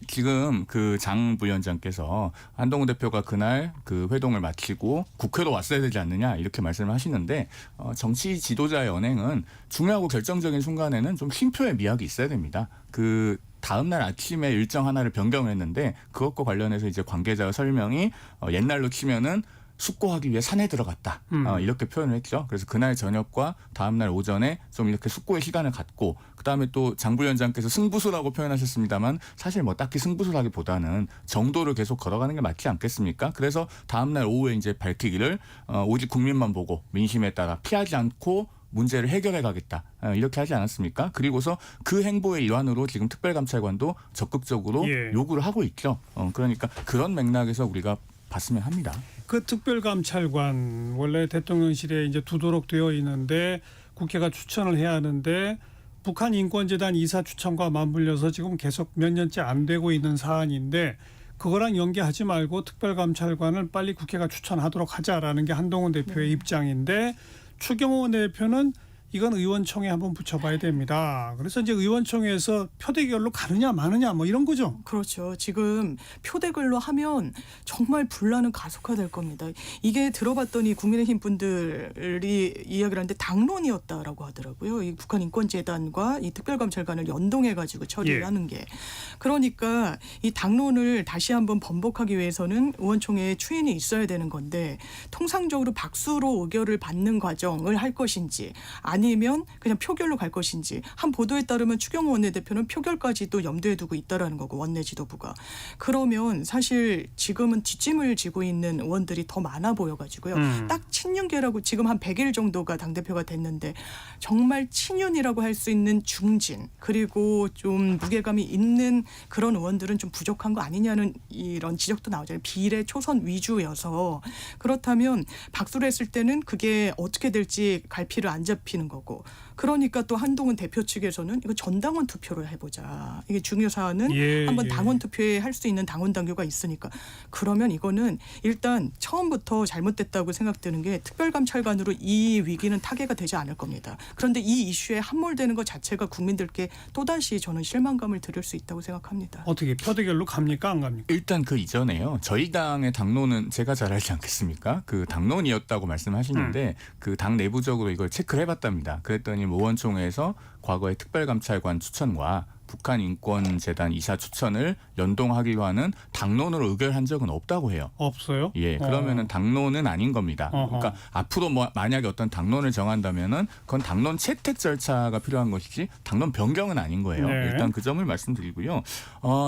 H: 지금 그 장 부위원장께서 한동훈 대표가 그날 그 회동을 마치고 국회로 왔어야 되지 않느냐 이렇게 말씀을 하시는데 정치 지도자의 언행은 중요하고 결정적인 순간에는 좀 쉼표의 미학이 있어야 됩니다. 그 다음 날 아침에 일정 하나를 변경을 했는데 그것과 관련해서 이제 관계자 설명이 옛날로 치면은 숙고하기 위해 산에 들어갔다. 이렇게 표현을 했죠. 그래서 그날 저녁과 다음 날 오전에 좀 이렇게 숙고의 시간을 갖고 그다음에 또 장 부위원장께서 승부수라고 표현하셨습니다만 사실 뭐 딱히 승부수라기보다는 정도를 계속 걸어가는 게 맞지 않겠습니까? 그래서 다음 날 오후에 이제 밝히기를 오직 국민만 보고 민심에 따라 피하지 않고 문제를 해결해 가겠다. 이렇게 하지 않았습니까? 그리고서 그 행보의 일환으로 지금 특별감찰관도 적극적으로 요구를 하고 있죠. 그러니까 그런 맥락에서 우리가 봤으면 합니다.
D: 그 특별감찰관 원래 대통령실에 이제 두도록 되어 있는데 국회가 추천을 해야 하는데 북한 인권재단 이사 추천과 맞물려서 지금 계속 몇 년째 안 되고 있는 사안인데 그거랑 연계하지 말고 특별감찰관을 빨리 국회가 추천하도록 하자라는 게 한동훈 대표의 입장인데 추경호 대표는 이건 의원총회에 한번 붙여봐야 됩니다. 그래서 이제 의원총회에서 표대결로 가느냐 마느냐 뭐 이런 거죠.
G: 그렇죠. 지금 표대결로 하면 정말 분란은 가속화될 겁니다. 이게 들어봤더니 국민의힘 분들이 이야기를 하는데 당론이었다라고 하더라고요. 이 북한 인권재단과 이 특별감찰관을 연동해가지고 처리를 하는 게. 그러니까 이 당론을 다시 한번 번복하기 위해서는 의원총회에 추인이 있어야 되는 건데 통상적으로 박수로 의결을 받는 과정을 할 것인지 아니면 그냥 표결로 갈 것인지 한 보도에 따르면 추경호 원내대표는 표결까지도 염두에 두고 있다라는 거고 원내 지도부가 그러면 사실 지금은 뒷짐을 지고 있는 의원들이 더 많아 보여가지고요. 딱 친윤계라고 지금 한 100일 정도가 당대표가 됐는데 정말 친윤이라고 할 수 있는 중진 그리고 좀 무게감이 있는 그런 의원들은 좀 부족한 거 아니냐는 이런 지적도 나오잖아요. 비례 초선 위주여서 그렇다면 박수를 했을 때는 그게 어떻게 될지 갈피를 안 잡히는 거고 그러니까 또 한동훈 대표 측에서는 이거 전당원 투표로 해보자. 이게 중요 사안은 한번 당원 투표에 할 수 있는 당원 당규가 있으니까 그러면 이거는 일단 처음부터 잘못됐다고 생각되는 게 특별감찰관으로 이 위기는 타개가 되지 않을 겁니다. 그런데 이 이슈에 함몰되는 것 자체가 국민들께 또다시 저는 실망감을 드릴 수 있다고 생각합니다.
D: 어떻게 표대결로 갑니까 안 갑니까?
H: 일단 그 이전에요. 저희 당의 당론은 제가 잘 알지 않겠습니까? 그 당론이었다고 말씀하시는데 그 당 내부적으로 이걸 체크를 해봤답니다. 그랬더니 의원총회에서 과거의 특별감찰관 추천과 북한 인권재단 이사 추천을 연동하기로 하는 당론으로 의결한 적은 없다고 해요.
D: 없어요?
H: 예, 그러면은 당론은 아닌 겁니다. 그러니까 앞으로 뭐 만약에 어떤 당론을 정한다면은 그건 당론 채택 절차가 필요한 것이지 당론 변경은 아닌 거예요.
D: 네.
H: 일단 그 점을 말씀드리고요.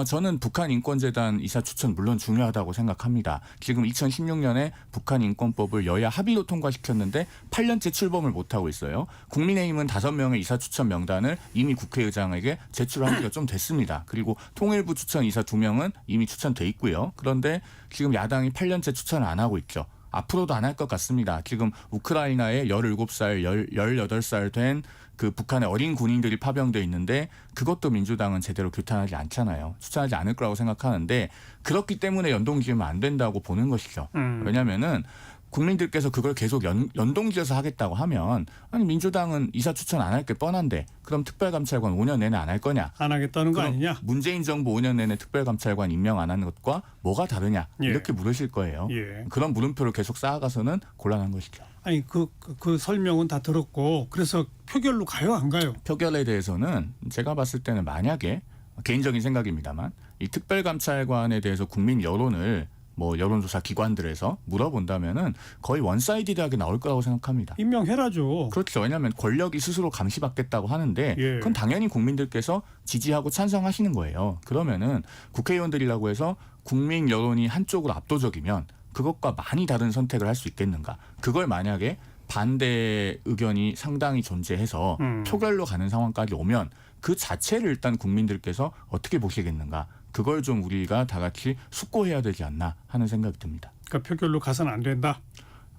H: 저는 북한 인권재단 이사 추천 물론 중요하다고 생각합니다. 지금 2016년에 북한 인권법을 여야 합의로 통과시켰는데 8년째 출범을 못 하고 있어요. 국민의힘은 5명의 이사 추천 명단을 이미 국회의장에게 제출한 지가 좀 됐습니다. 그리고 통일부 추천 이사 2명은 이미 추천돼 있고요. 그런데 지금 야당이 8년째 추천을 안 하고 있죠. 앞으로도 안 할 것 같습니다. 지금 우크라이나에 17살, 18살 된 그 북한의 어린 군인들이 파병돼 있는데 그것도 민주당은 제대로 규탄하지 않잖아요. 추천하지 않을 거라고 생각하는데 그렇기 때문에 연동지으면 안 된다고 보는 것이죠. 왜냐하면은 국민들께서 그걸 계속 연동지어서 하겠다고 하면 아니 민주당은 이사 추천 안 할 게 뻔한데 그럼 특별감찰관 5년 내내 안 할 거냐?
D: 안 하겠다는 거 아니냐?
H: 문재인 정부 5년 내내 특별감찰관 임명 안 하는 것과 뭐가 다르냐? 이렇게 물으실 거예요. 그런 물음표를 계속 쌓아가서는 곤란한 것이죠.
D: 아니 그 설명은 다 들었고 그래서 표결로 가요 안 가요?
H: 표결에 대해서는 제가 봤을 때는 만약에 개인적인 생각입니다만 이 특별감찰관에 대해서 국민 여론을 뭐 여론조사 기관들에서 물어본다면은 거의 원사이디드하게 나올 거라고 생각합니다.
D: 임명해라죠.
H: 그렇죠. 왜냐하면 권력이 스스로 감시받겠다고 하는데 그건 당연히 국민들께서 지지하고 찬성하시는 거예요. 그러면은 국회의원들이라고 해서 국민 여론이 한쪽으로 압도적이면 그것과 많이 다른 선택을 할 수 있겠는가. 그걸 만약에 반대 의견이 상당히 존재해서 표결로 가는 상황까지 오면 그 자체를 일단 국민들께서 어떻게 보시겠는가. 그걸 좀 우리가 다 같이 숙고해야 되지 않나 하는 생각이 듭니다.
D: 그러니까 표결로 가서는 안 된다.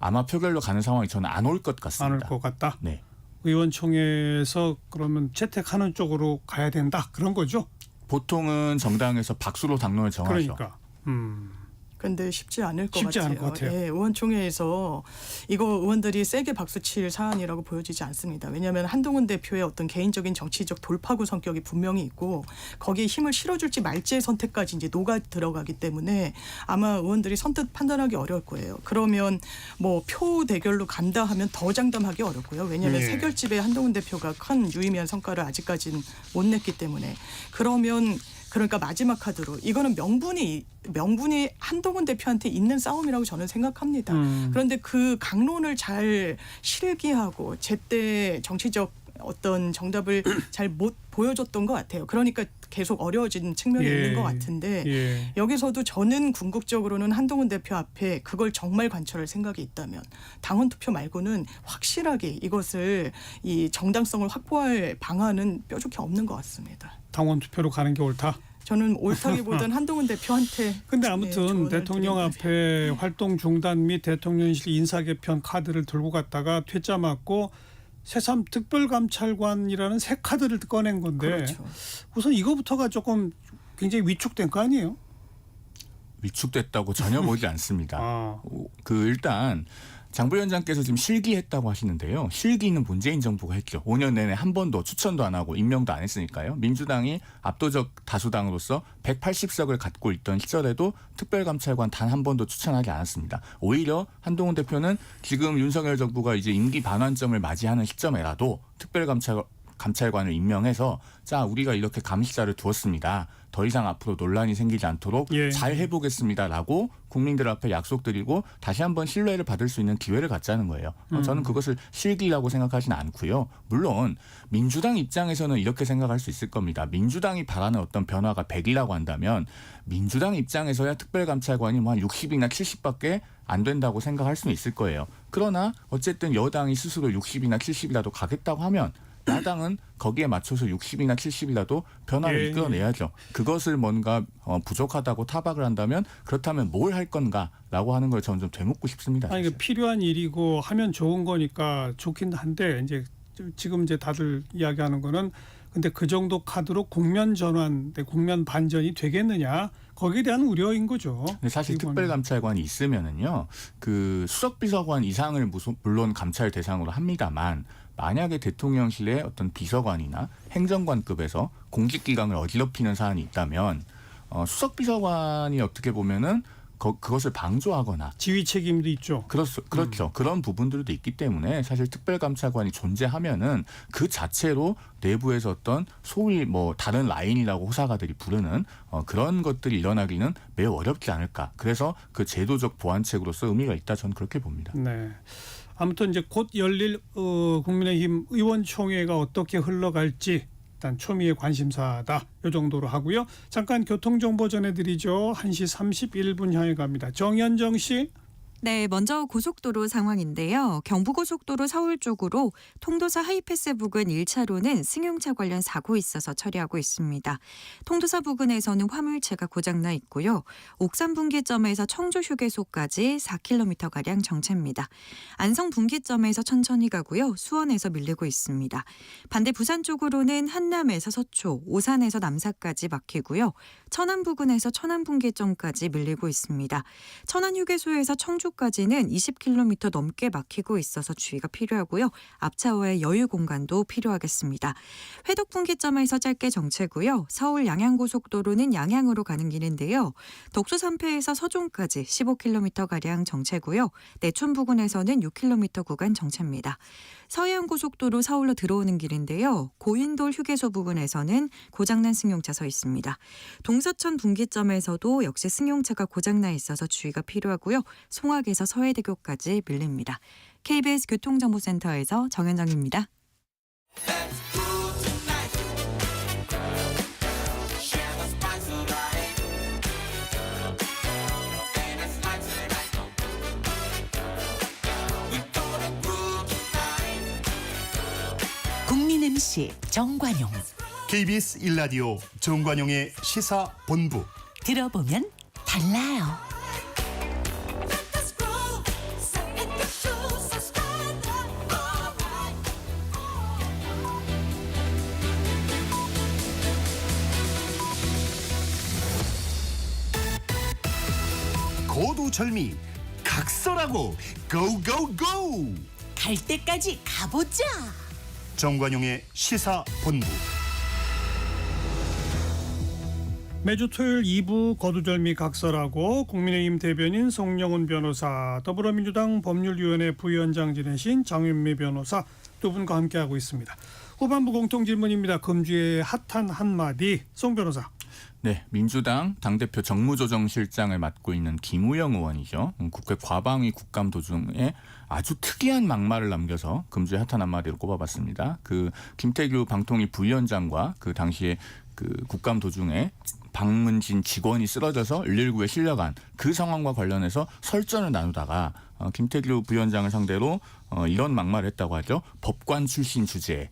H: 아마 표결로 가는 상황이 저는 안 올 것 같습니다.
D: 안 올 것 같다.
H: 네.
D: 의원총회에서 그러면 채택하는 쪽으로 가야 된다. 그런 거죠.
H: 보통은 정당에서 박수로 당론을 정하죠.
D: 그러니까.
G: 근데 쉽지 않을 것
D: 쉽지
G: 같아요.
D: 않을 것 같아요.
G: 예, 의원총회에서 이거 의원들이 세게 박수칠 사안이라고 보여지지 않습니다. 왜냐하면 한동훈 대표의 어떤 개인적인 정치적 돌파구 성격이 분명히 있고 거기에 힘을 실어줄지 말지의 선택까지 이제 녹아 들어가기 때문에 아마 의원들이 선뜻 판단하기 어려울 거예요. 그러면 뭐 표 대결로 간다 하면 더 장담하기 어렵고요. 왜냐하면
D: 예.
G: 세 결집에 한동훈 대표가 큰 유의미한 성과를 아직까지는 못 냈기 때문에 그러면 그러니까 마지막 카드로 이거는 명분이 한동훈 대표한테 있는 싸움이라고 저는 생각합니다. 그런데 그 강론을 잘 실기하고 제때 정치적 어떤 정답을 잘 못 보여줬던 것 같아요. 그러니까 계속 어려워진 측면이
D: 예.
G: 있는 것 같은데
D: 예.
G: 여기서도 저는 궁극적으로는 한동훈 대표 앞에 그걸 정말 관철할 생각이 있다면 당원 투표 말고는 확실하게 이것을 이 정당성을 확보할 방안은 뾰족히 없는 것 같습니다.
D: 당원 투표로 가는 게 옳다.
G: 저는 옳다기보다는 한동훈 대표한테.
D: 근데
G: 네,
D: 아무튼
G: 조언을
D: 대통령
G: 드리는
D: 앞에 활동 중단 및 대통령실 인사 개편 카드를 들고 갔다가 퇴짜 맞고 새삼 특별감찰관이라는 새 카드를 꺼낸 건데
G: 그렇죠.
D: 우선 이거부터가 조금 굉장히 위축된 거 아니에요?
H: 위축됐다고 전혀 보지 않습니다.
D: 아.
H: 일단 장 부위원장께서 지금 실기했다고 하시는데요. 실기는 문재인 정부가 했죠. 5년 내내 한 번도 추천도 안 하고 임명도 안 했으니까요. 민주당이 압도적 다수당으로서 180석을 갖고 있던 시절에도 특별감찰관 단 한 번도 추천하지 않았습니다. 오히려 한동훈 대표는 지금 윤석열 정부가 이제 임기 반환점을 맞이하는 시점에라도 특별감찰관을 임명해서 자 우리가 이렇게 감시자를 두었습니다. 더 이상 앞으로 논란이 생기지 않도록
D: 예.
H: 잘 해보겠습니다라고 국민들 앞에 약속드리고 다시 한번 신뢰를 받을 수 있는 기회를 갖자는 거예요. 저는 그것을 실기라고 생각하지는 않고요. 물론 민주당 입장에서는 이렇게 생각할 수 있을 겁니다. 민주당이 바라는 어떤 변화가 100이라고 한다면 민주당 입장에서야 특별감찰관이 뭐 한 60이나 70밖에 안 된다고 생각할 수는 있을 거예요. 그러나 어쨌든 여당이 스스로 60이나 70이라도 가겠다고 하면 야당은 거기에 맞춰서 60이나 70이라도 변화를
D: 예.
H: 이끌어내야죠. 그것을 뭔가 부족하다고 타박을 한다면 그렇다면 뭘 할 건가라고 하는 걸 저는 좀 되묻고 싶습니다.
D: 아니
H: 사실.
D: 필요한 일이고 하면 좋은 거니까 좋긴 한데 이제 지금 이제 다들 이야기하는 거는 근데 그 정도 카드로 국면 전환, 국면 반전이 되겠느냐 거기에 대한 우려인 거죠.
H: 근데 사실
D: 이거는.
H: 특별감찰관이 있으면은요, 그 수석비서관 이상을 물론 감찰 대상으로 합니다만 만약에 대통령실의 어떤 비서관이나 행정관급에서 공직기강을 어지럽히는 사안이 있다면 수석비서관이 어떻게 보면은 그것을 방조하거나
D: 지휘 책임도 있죠.
H: 그렇죠. 그런 부분들도 있기 때문에 사실 특별감찰관이 존재하면은 그 자체로 내부에서 어떤 소위 뭐 다른 라인이라고 호사가들이 부르는 그런 것들이 일어나기는 매우 어렵지 않을까. 그래서 그 제도적 보완책으로서 의미가 있다. 저는 그렇게 봅니다.
D: 네. 아무튼 이제 곧 열릴 국민의힘 의원총회가 어떻게 흘러갈지 일단 초미의 관심사다. 이 정도로 하고요. 잠깐 교통정보 전해드리죠. 1시 31분 향해 갑니다. 정현정 씨.
I: 네, 먼저 고속도로 상황인데요. 경부고속도로 서울 쪽으로 통도사 하이패스 부근 1차로는 승용차 관련 사고 있어서 처리하고 있습니다. 통도사 부근에서는 화물차가 고장나 있고요. 옥산 분기점에서 청주 휴게소까지 4km가량 정체입니다. 안성 분기점에서 천천히 가고요. 수원에서 밀리고 있습니다. 반대 부산 쪽으로는 한남에서 서초, 오산에서 남사까지 막히고요. 천안 부근에서 천안 분기점까지 밀리고 있습니다. 천안 휴게소에서 청주까지는 20km 넘게 막히고 있어서 주의가 필요하고요. 앞차와의 여유 공간도 필요하겠습니다. 회덕 분기점에서 짧게 정체고요. 서울 양양고속도로는 양양으로 가는 길인데요. 덕수 3패에서 서종까지 15km가량 정체고요. 내촌 부근에서는 6km 구간 정체입니다. 서해안고속도로 서울로 들어오는 길인데요. 고인돌 휴게소 부근에서는 고장난 승용차 서 있습니다. 동서천 분기점에서도 역시 승용차가 고장나 있어서 주의가 필요하고요. 송악에서 서해대교까지 밀립니다. KBS 교통정보센터에서 정현정입니다.
E: 국민 MC 정관용.
C: KBS 1라디오 정관용의 시사본부.
E: 들어보면 달라요.
C: 거두절미 각설하고 고고고.
E: 갈 때까지 가보자.
C: 정관용의 시사본부.
D: 매주 토요일 2부 거두절미 각설하고 국민의힘 대변인 송영훈 변호사, 더불어민주당 법률위원회 부위원장 지내신 장윤미 변호사 두 분과 함께하고 있습니다. 후반부 공통질문입니다. 금주의 핫한 한마디, 송 변호사.
H: 네, 민주당 당대표 정무조정실장을 맡고 있는 김우영 의원이죠. 국회 과방위 국감 도중에 아주 특이한 막말을 남겨서 금주의 핫한 한마디로 꼽아봤습니다. 그 김태규 방통위 부위원장과 그 당시에 그 국감 도중에 방문진 직원이 쓰러져서 119에 실려간 그 상황과 관련해서 설전을 나누다가 김태규 부위원장을 상대로 이런 막말을 했다고 하죠. 법관 출신 주제에.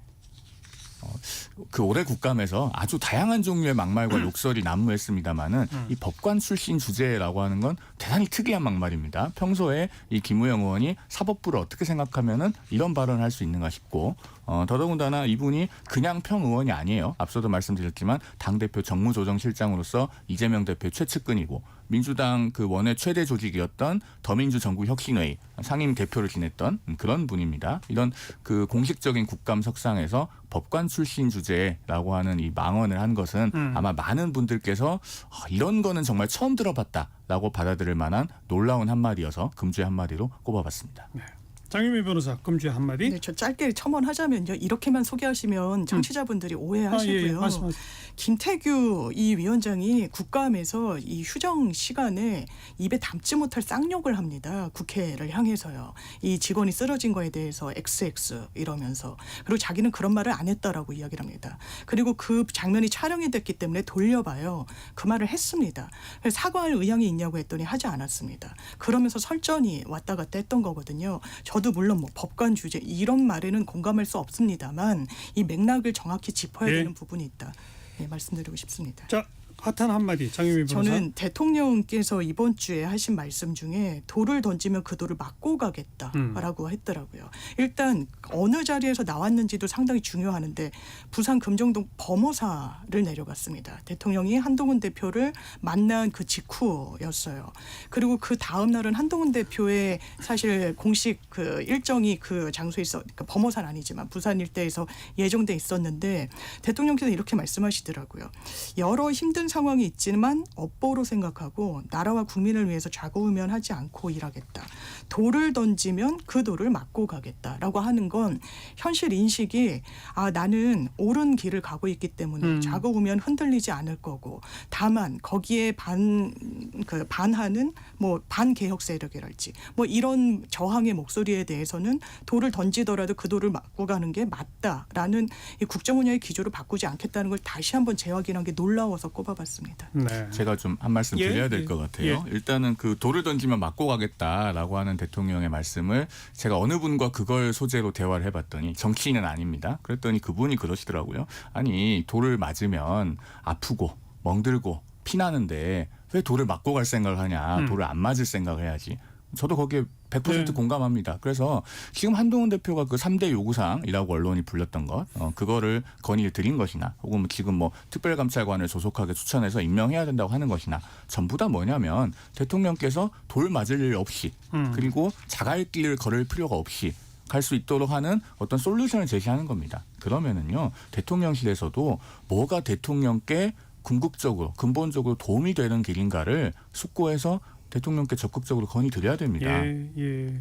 H: 그 올해 국감에서 아주 다양한 종류의 막말과 욕설이 난무했습니다마는 이 법관 출신 주제라고 하는 건 대단히 특이한 막말입니다. 평소에 이 김우영 의원이 사법부를 어떻게 생각하면은 이런 발언을 할 수 있는가 싶고 더더군다나 이분이 그냥 평의원이 아니에요. 앞서도 말씀드렸지만 당대표 정무조정실장으로서 이재명 대표의 최측근이고 민주당 그 원외 최대 조직이었던 더민주 전국혁신회의 상임 대표를 지냈던 그런 분입니다. 이런 그 공식적인 국감 석상에서 법관 출신 주제라고 하는 이 망언을 한 것은 아마 많은 분들께서 이런 거는 정말 처음 들어봤다라고 받아들일 만한 놀라운 한마디여서 금주의 한마디로 꼽아봤습니다.
D: 네. 장윤미 변호사, 금주의 한마디.
G: 네, 저 짧게 첨언하자면요. 이렇게만 소개하시면 청취자분들이 오해하시고요.
D: 예, 말씀하세요.
G: 김태규 이 위원장이 국감에서 이 휴정 시간에 입에 담지 못할 쌍욕을 합니다. 국회를 향해서요. 이 직원이 쓰러진 거에 대해서 XX 이러면서. 그리고 자기는 그런 말을 안 했다라고 이야기를 합니다. 그리고 그 장면이 촬영이 됐기 때문에 돌려봐요. 그 말을 했습니다. 그래서 사과할 의향이 있냐고 했더니 하지 않았습니다. 그러면서 설전이 왔다 갔다 했던 거거든요. 저도 물론 뭐 법관 주제 이런 말에는 공감할 수 없습니다만 이 맥락을 정확히 짚어야
D: 예.
G: 되는 부분이 있다. 네, 말씀드리고 싶습니다.
D: 자, 핫한 한마디, 장윤미 변호사.
G: 저는 대통령께서 이번 주에 하신 말씀 중에 돌을 던지면 그 돌을 맞고 가겠다라고 했더라고요. 일단 어느 자리에서 나왔는지도 상당히 중요하는데 부산 금정동 범어사를 내려갔습니다. 대통령이 한동훈 대표를 만난 그 직후였어요. 그리고 그 다음 날은 한동훈 대표의 사실 공식 그 일정이 그 장소에 있어, 그러니까 범어사는 아니지만 부산 일대에서 예정돼 있었는데 대통령께서 이렇게 말씀하시더라고요. 여러 힘든 상황이 있지만 업보로 생각하고 나라와 국민을 위해서 좌고우면하지 않고 일하겠다. 돌을 던지면 그 돌을 맞고 가겠다라고 하는 건 현실 인식이 나는 옳은 길을 가고 있기 때문에 좌고우면 흔들리지 않을 거고 다만 거기에 반하는 뭐 반개혁 세력이랄지 뭐 이런 저항의 목소리에 대해서는 돌을 던지더라도 그 돌을 맞고 가는 게 맞다라는 이 국정운영의 기조를 바꾸지 않겠다는 걸 다시 한번 재확인한 게 놀라워서 꼽아봤습니다.
D: 네.
H: 제가 좀 한 말씀 드려야 될 것 같아요. 일단은 그 돌을 던지면 맞고 가겠다라고 하는 대통령의 말씀을 제가 어느 분과 그걸 소재로 대화를 해봤더니 정치인은 아닙니다. 그랬더니 그분이 그러시더라고요. 아니 돌을 맞으면 아프고 멍들고 피나는데 왜 돌을 맞고 갈 생각을 하냐. 돌을 안 맞을 생각을 해야지. 저도 거기에 100% 공감합니다. 그래서 지금 한동훈 대표가 그 3대 요구사항이라고 언론이 불렸던 것, 그거를 건의를 드린 것이나 혹은 지금 뭐 특별감찰관을 조속하게 추천해서 임명해야 된다고 하는 것이나 전부 다 뭐냐면 대통령께서 돌 맞을 일 없이 그리고 자갈길을 걸을 필요가 없이 갈 수 있도록 하는 어떤 솔루션을 제시하는 겁니다. 그러면은요 대통령실에서도 뭐가 대통령께 궁극적으로 근본적으로 도움이 되는 길인가를 숙고해서 대통령께 적극적으로 건의드려야 됩니다.
D: 예.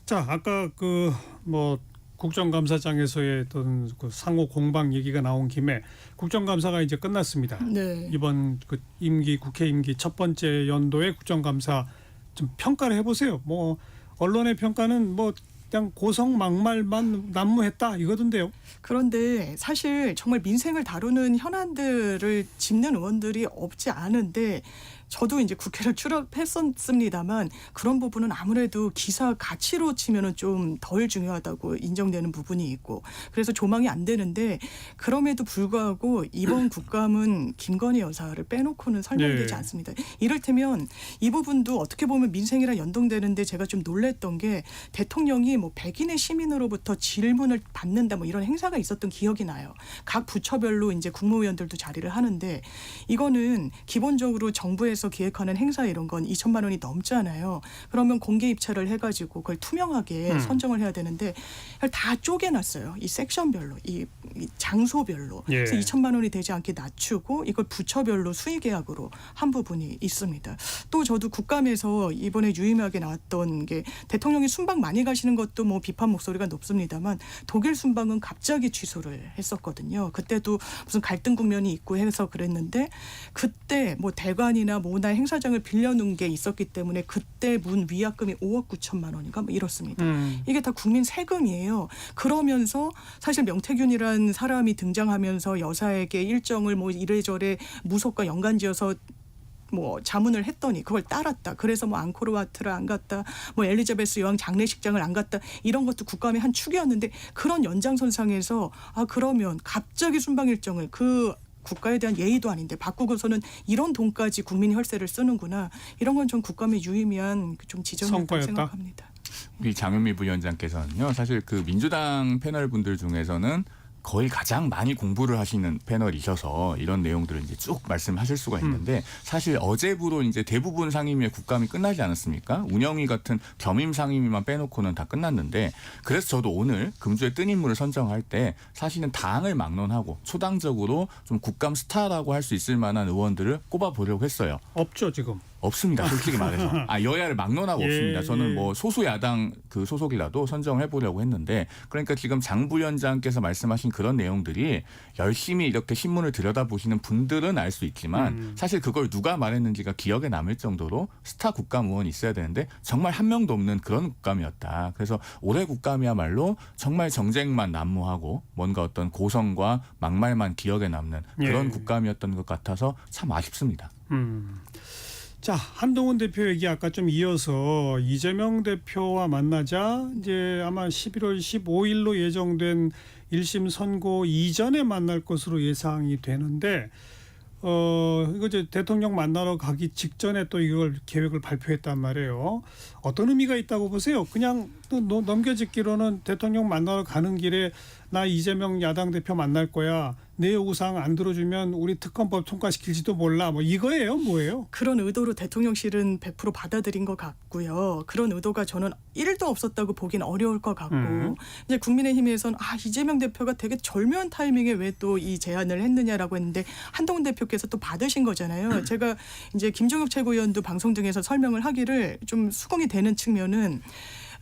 D: 자, 아까 그 뭐 국정감사장에서의 어떤 그 상호 공방 얘기가 나온 김에 국정감사가 이제 끝났습니다.
G: 네.
D: 이번 그 임기 국회 임기 첫 번째 연도의 국정감사 좀 평가를 해보세요. 뭐 언론의 평가는 뭐 그냥 고성 막말만 난무했다 이거던데요.
G: 그런데 사실 정말 민생을 다루는 현안들을 짚는 의원들이 없지 않은데 저도 이제 국회를 출입했었습니다만 그런 부분은 아무래도 기사 가치로 치면은 좀 덜 중요하다고 인정되는 부분이 있고 그래서 조망이 안 되는데 그럼에도 불구하고 이번 국감은 김건희 여사를 빼놓고는 설명되지 않습니다. 이를테면 이 부분도 어떻게 보면 민생이랑 연동되는데 제가 좀 놀랬던 게 대통령이 뭐 백인의 시민으로부터 질문을 받는다 뭐 이런 행사가 있었던 기억이 나요. 각 부처별로 이제 국무위원들도 자리를 하는데 이거는 기본적으로 정부에서 정부에서 기획하는 행사 이런 건 2천만 원이 넘잖아요. 그러면 공개 입찰을 해가지고 그걸 투명하게 선정을 해야 되는데 다 쪼개놨어요. 이 섹션별로, 이 장소별로.
D: 예.
G: 그래서 2천만 원이 되지 않게 낮추고 이걸 부처별로 수의계약으로 한 부분이 있습니다. 또 저도 국감에서 이번에 유의미하게 나왔던 게 대통령이 순방 많이 가시는 것도 뭐 비판 목소리가 높습니다만 독일 순방은 갑자기 취소를 했었거든요. 그때도 무슨 갈등 국면이 있고 해서 그랬는데 그때 뭐 대관이나 뭐나 행사장을 빌려놓은 게 있었기 때문에 그때 문 위약금이 5억 9천만 원인가 뭐 이렇습니다. 이게 다 국민 세금이에요. 그러면서 사실 명태균이란 사람이 등장하면서 여사에게 일정을 뭐 이래저래 무속과 연관지어서 뭐 자문을 했더니 그걸 따랐다. 그래서 뭐 앙코르와트를 안 갔다. 뭐 엘리자베스 여왕 장례식장을 안 갔다. 이런 것도 국감의 한 축이었는데 그런 연장선상에서 그러면 갑자기 순방 일정을 그 국가에 대한 예의도 아닌데 바꾸고서는 이런 돈까지 국민 혈세를 쓰는구나. 이런 건 좀 국감의 유의미한 좀 지점이었다고
D: 성과였다?
G: 생각합니다.
H: 우리 장윤미 부위원장께서는요. 사실 그 민주당 패널 분들 중에서는 거의 가장 많이 공부를 하시는 패널이셔서 이런 내용들을 이제 쭉 말씀하실 수가 있는데 사실 어제부로 이제 대부분 상임위의 국감이 끝나지 않았습니까? 운영위 같은 겸임 상임위만 빼놓고는 다 끝났는데 그래서 저도 오늘 금주의 뜬 인물을 선정할 때 사실은 당을 막론하고 초당적으로 좀 국감 스타라고 할 수 있을 만한 의원들을 꼽아보려고 했어요.
D: 없죠 지금.
H: 없습니다. 솔직히 말해서. 여야를 막론하고
D: 예,
H: 없습니다. 저는
D: 예.
H: 뭐 소수 야당 그 소속이라도 선정해 보려고 했는데 그러니까 지금 장 부위원장께서 말씀하신 그런 내용들이 열심히 이렇게 신문을 들여다보시는 분들은 알 수 있지만 사실 그걸 누가 말했는지가 기억에 남을 정도로 스타 국감 의원이 있어야 되는데 정말 한 명도 없는 그런 국감이었다. 그래서 올해 국감이야말로 정말 정쟁만 난무하고 뭔가 어떤 고성과 막말만 기억에 남는 그런
D: 예.
H: 국감이었던 것 같아서 참 아쉽습니다.
D: 자, 한동훈 대표 얘기 아까 좀 이어서 이재명 대표와 만나자 이제 아마 11월 15일로 예정된 1심 선고 이전에 만날 것으로 예상이 되는데 이거 이제 대통령 만나러 가기 직전에 또 이걸 계획을 발표했단 말이에요. 어떤 의미가 있다고 보세요? 그냥 또 넘겨짓기로는 대통령 만나러 가는 길에 나 이재명 야당 대표 만날 거야. 내 요구사항 안 들어주면 우리 특검법 통과시킬지도 몰라. 뭐 이거예요? 뭐예요?
G: 그런 의도로 대통령실은 100% 받아들인 것 같고요. 그런 의도가 저는 1도 없었다고 보기는 어려울 것 같고 이제 국민의힘에서는 이재명 대표가 되게 절묘한 타이밍에 왜 또 이 제안을 했느냐라고 했는데 한동훈 대표께서 또 받으신 거잖아요. 제가 이제 김종혁 최고위원도 방송 등에서 설명을 하기를 좀 수긍이 되는 측면은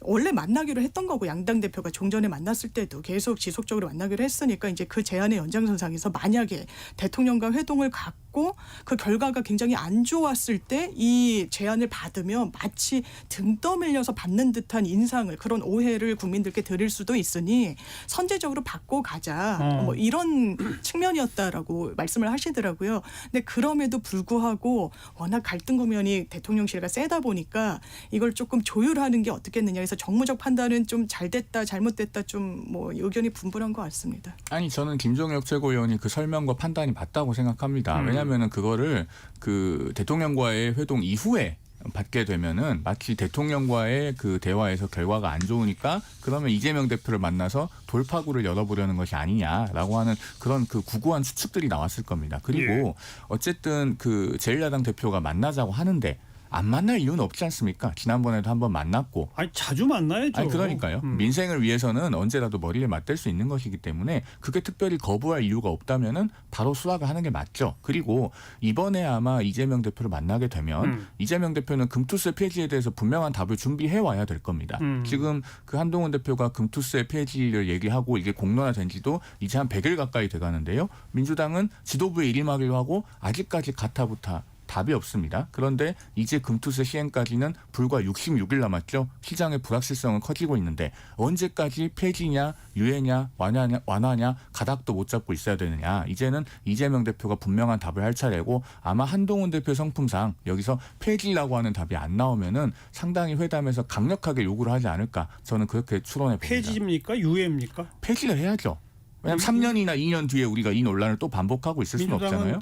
G: 원래 만나기로 했던 거고 양당 대표가 종전에 만났을 때도 계속 지속적으로 만나기로 했으니까 이제 그 제안의 연장선상에서 만약에 대통령과 회동을 갖고 그 결과가 굉장히 안 좋았을 때 이 제안을 받으면 마치 등 떠밀려서 받는 듯한 인상을 그런 오해를 국민들께 드릴 수도 있으니 선제적으로 받고 가자 뭐 이런 측면이었다라고 말씀을 하시더라고요. 근데 그럼에도 불구하고 워낙 갈등 국면이 대통령실과 세다 보니까 이걸 조금 조율하는 게 어떻겠느냐. 그래서 정무적 판단은 좀 잘 됐다 잘못됐다 좀 뭐 의견이 분분한 것 같습니다.
H: 아니 저는 김종혁 최고위원이 그 설명과 판단이 맞다고 생각합니다. 왜냐하면은 그거를 그 대통령과의 회동 이후에 받게 되면은 마치 대통령과의 그 대화에서 결과가 안 좋으니까 그러면 이재명 대표를 만나서 돌파구를 열어보려는 것이 아니냐라고 하는 그런 그 구구한 추측들이 나왔을 겁니다. 그리고 어쨌든 그 제1야당 대표가 만나자고 하는데 안 만날 이유는 없지 않습니까? 지난번에도 한번 만났고.
D: 자주 만나야죠.
H: 그러니까요. 민생을 위해서는 언제라도 머리를 맞댈 수 있는 것이기 때문에 그게 특별히 거부할 이유가 없다면은 바로 수락을 하는 게 맞죠. 그리고 이번에 아마 이재명 대표를 만나게 되면 이재명 대표는 금투세 폐지에 대해서 분명한 답을 준비해 와야 될 겁니다. 지금 그 한동훈 대표가 금투세 폐지를 얘기하고 이게 공론화된 지도 이제 한 100일 가까이 돼가는데요. 민주당은 지도부에 일임하기로 하고 아직까지 가타부타 답이 없습니다. 그런데 이제 금투세 시행까지는 불과 66일 남았죠. 시장의 불확실성은 커지고 있는데 언제까지 폐지냐 유예냐 완화냐 가닥도 못 잡고 있어야 되느냐. 이제는 이재명 대표가 분명한 답을 할 차례고 아마 한동훈 대표 성품상 여기서 폐지라고 하는 답이 안 나오면은 상당히 회담에서 강력하게 요구를 하지 않을까. 저는 그렇게 추론해 봅니다.
D: 폐지입니까? 유예입니까?
H: 폐지를 해야죠. 왜냐하면 3년이나 2년 뒤에 우리가 이 논란을 또 반복하고 있을 수는 없잖아요.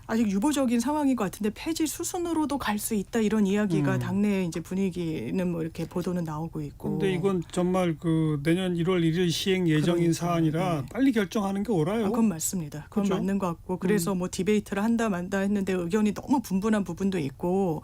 G: 아직 유보적인 상황인 것 같은데 폐지 수순으로도 갈 수 있다 이런 이야기가 당내 이제 분위기는 뭐 이렇게 보도는 나오고 있고.
D: 근데 이건 정말 그 내년 1월 1일 시행 예정인 사안이라
G: 네.
D: 빨리 결정하는 게 옳아요.
G: 그건 맞습니다. 그건
D: 그렇죠?
G: 맞는 것 같고 그래서 뭐 디베이트를 한다 만다 했는데 의견이 너무 분분한 부분도 있고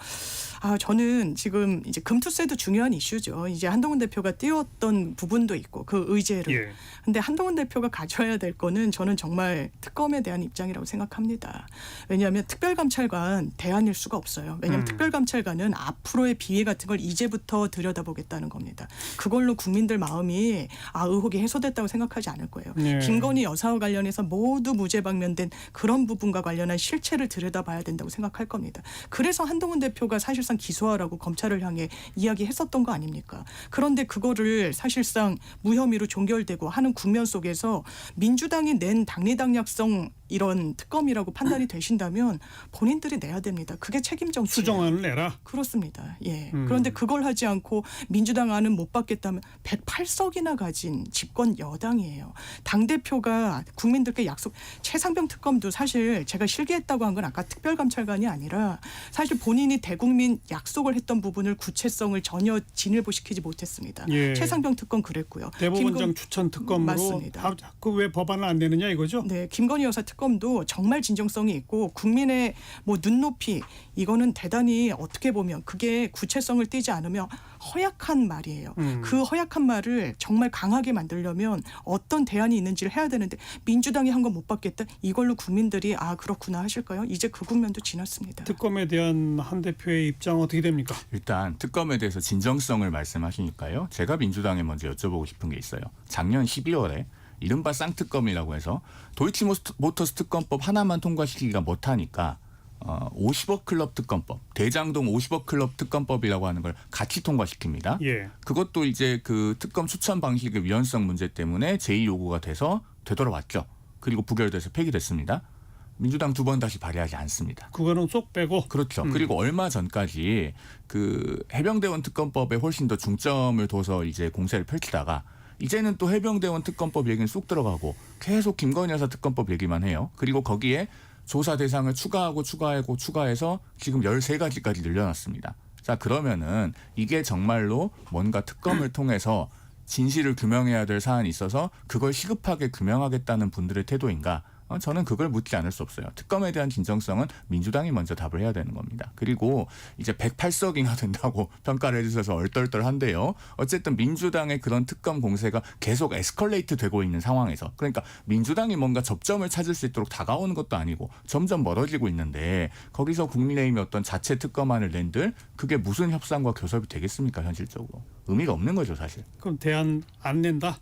G: 저는 지금 이제 금투세도 중요한 이슈죠. 이제 한동훈 대표가 띄웠던 부분도 있고 그 의제를.
D: 예.
G: 근데 한동훈 대표가 가져야 될 거는 저는 정말 특검에 대한 입장이라고 생각합니다. 왜냐하면 특별감찰관 대안일 수가 없어요. 왜냐하면 특별감찰관은 앞으로의 비위 같은 걸 이제부터 들여다보겠다는 겁니다. 그걸로 국민들 마음이 의혹이 해소됐다고 생각하지 않을 거예요.
D: 예.
G: 김건희 여사와 관련해서 모두 무죄 방면된 그런 부분과 관련한 실체를 들여다봐야 된다고 생각할 겁니다. 그래서 한동훈 대표가 사실상 기소하라고 검찰을 향해 이야기했었던 거 아닙니까? 그런데 그거를 사실상 무혐의로 종결되고 하는 국면 속에서 민주당이 낸 당리당략성 이런 특검이라고 판단이 되신다면 본인들이 내야 됩니다. 그게 책임 정치.
D: 수정안을 내라.
G: 그렇습니다. 예. 그런데 그걸 하지 않고 민주당 안은 못 받겠다면 108석이나 가진 집권 여당이에요. 당대표가 국민들께 약속 최상병 특검도 사실 제가 실기했다고 한 건 아까 특별감찰관이 아니라 사실 본인이 대국민 약속을 했던 부분을 구체성을 전혀 진일보시키지 못했습니다.
D: 예.
G: 최상병 특검 그랬고요.
D: 대법원장 추천 특검으로
G: 맞습니다.
D: 그 왜 법안을 안 내느냐 이거죠?
G: 네, 김건희 여사 특검도 정말 진정성이 있고 국민의 뭐 눈높이 이거는 대단히 어떻게 보면 그게 구체성을 띠지 않으면 허약한 말이에요. 그 허약한 말을 정말 강하게 만들려면 어떤 대안이 있는지를 해야 되는데 민주당이 한 건 못 받겠다. 이걸로 국민들이 그렇구나 하실까요? 이제 그 국면도 지났습니다.
D: 특검에 대한 한 대표의 입장 어떻게 됩니까?
H: 일단 특검에 대해서 진정성을 말씀하시니까요. 제가 민주당에 먼저 여쭤보고 싶은 게 있어요. 작년 12월에 이른바 쌍특검이라고 해서 도이치모터스 특검법 하나만 통과시키기가 못하니까 50억 클럽 특검법, 대장동 50억 클럽 특검법이라고 하는 걸 같이 통과시킵니다.
D: 예.
H: 그것도 이제 그 특검 추천 방식의 위헌성 문제 때문에 제2 요구가 돼서 되돌아왔죠. 그리고 부결돼서 폐기됐습니다. 민주당 두 번 다시 발의하지 않습니다.
D: 그거는 쏙 빼고.
H: 그렇죠. 그리고 얼마 전까지 그 해병대원 특검법에 훨씬 더 중점을 둬서 이제 공세를 펼치다가 이제는 또 해병대원 특검법 얘기는 쑥 들어가고 계속 김건희 여사 특검법 얘기만 해요. 그리고 거기에 조사 대상을 추가해서 지금 13가지까지 늘려놨습니다. 자, 그러면은 이게 정말로 뭔가 특검을 통해서 진실을 규명해야 될 사안이 있어서 그걸 시급하게 규명하겠다는 분들의 태도인가? 저는 그걸 묻지 않을 수 없어요. 특검에 대한 진정성은 민주당이 먼저 답을 해야 되는 겁니다. 그리고 이제 108석이나 된다고 평가를 해주셔서 얼떨떨한데요. 어쨌든 민주당의 그런 특검 공세가 계속 에스컬레이트 되고 있는 상황에서 그러니까 민주당이 뭔가 접점을 찾을 수 있도록 다가오는 것도 아니고 점점 멀어지고 있는데 거기서 국민의힘이 어떤 자체 특검안을 낸들 그게 무슨 협상과 교섭이 되겠습니까 현실적으로. 의미가 없는 거죠 사실.
D: 그럼 대안 안 낸다?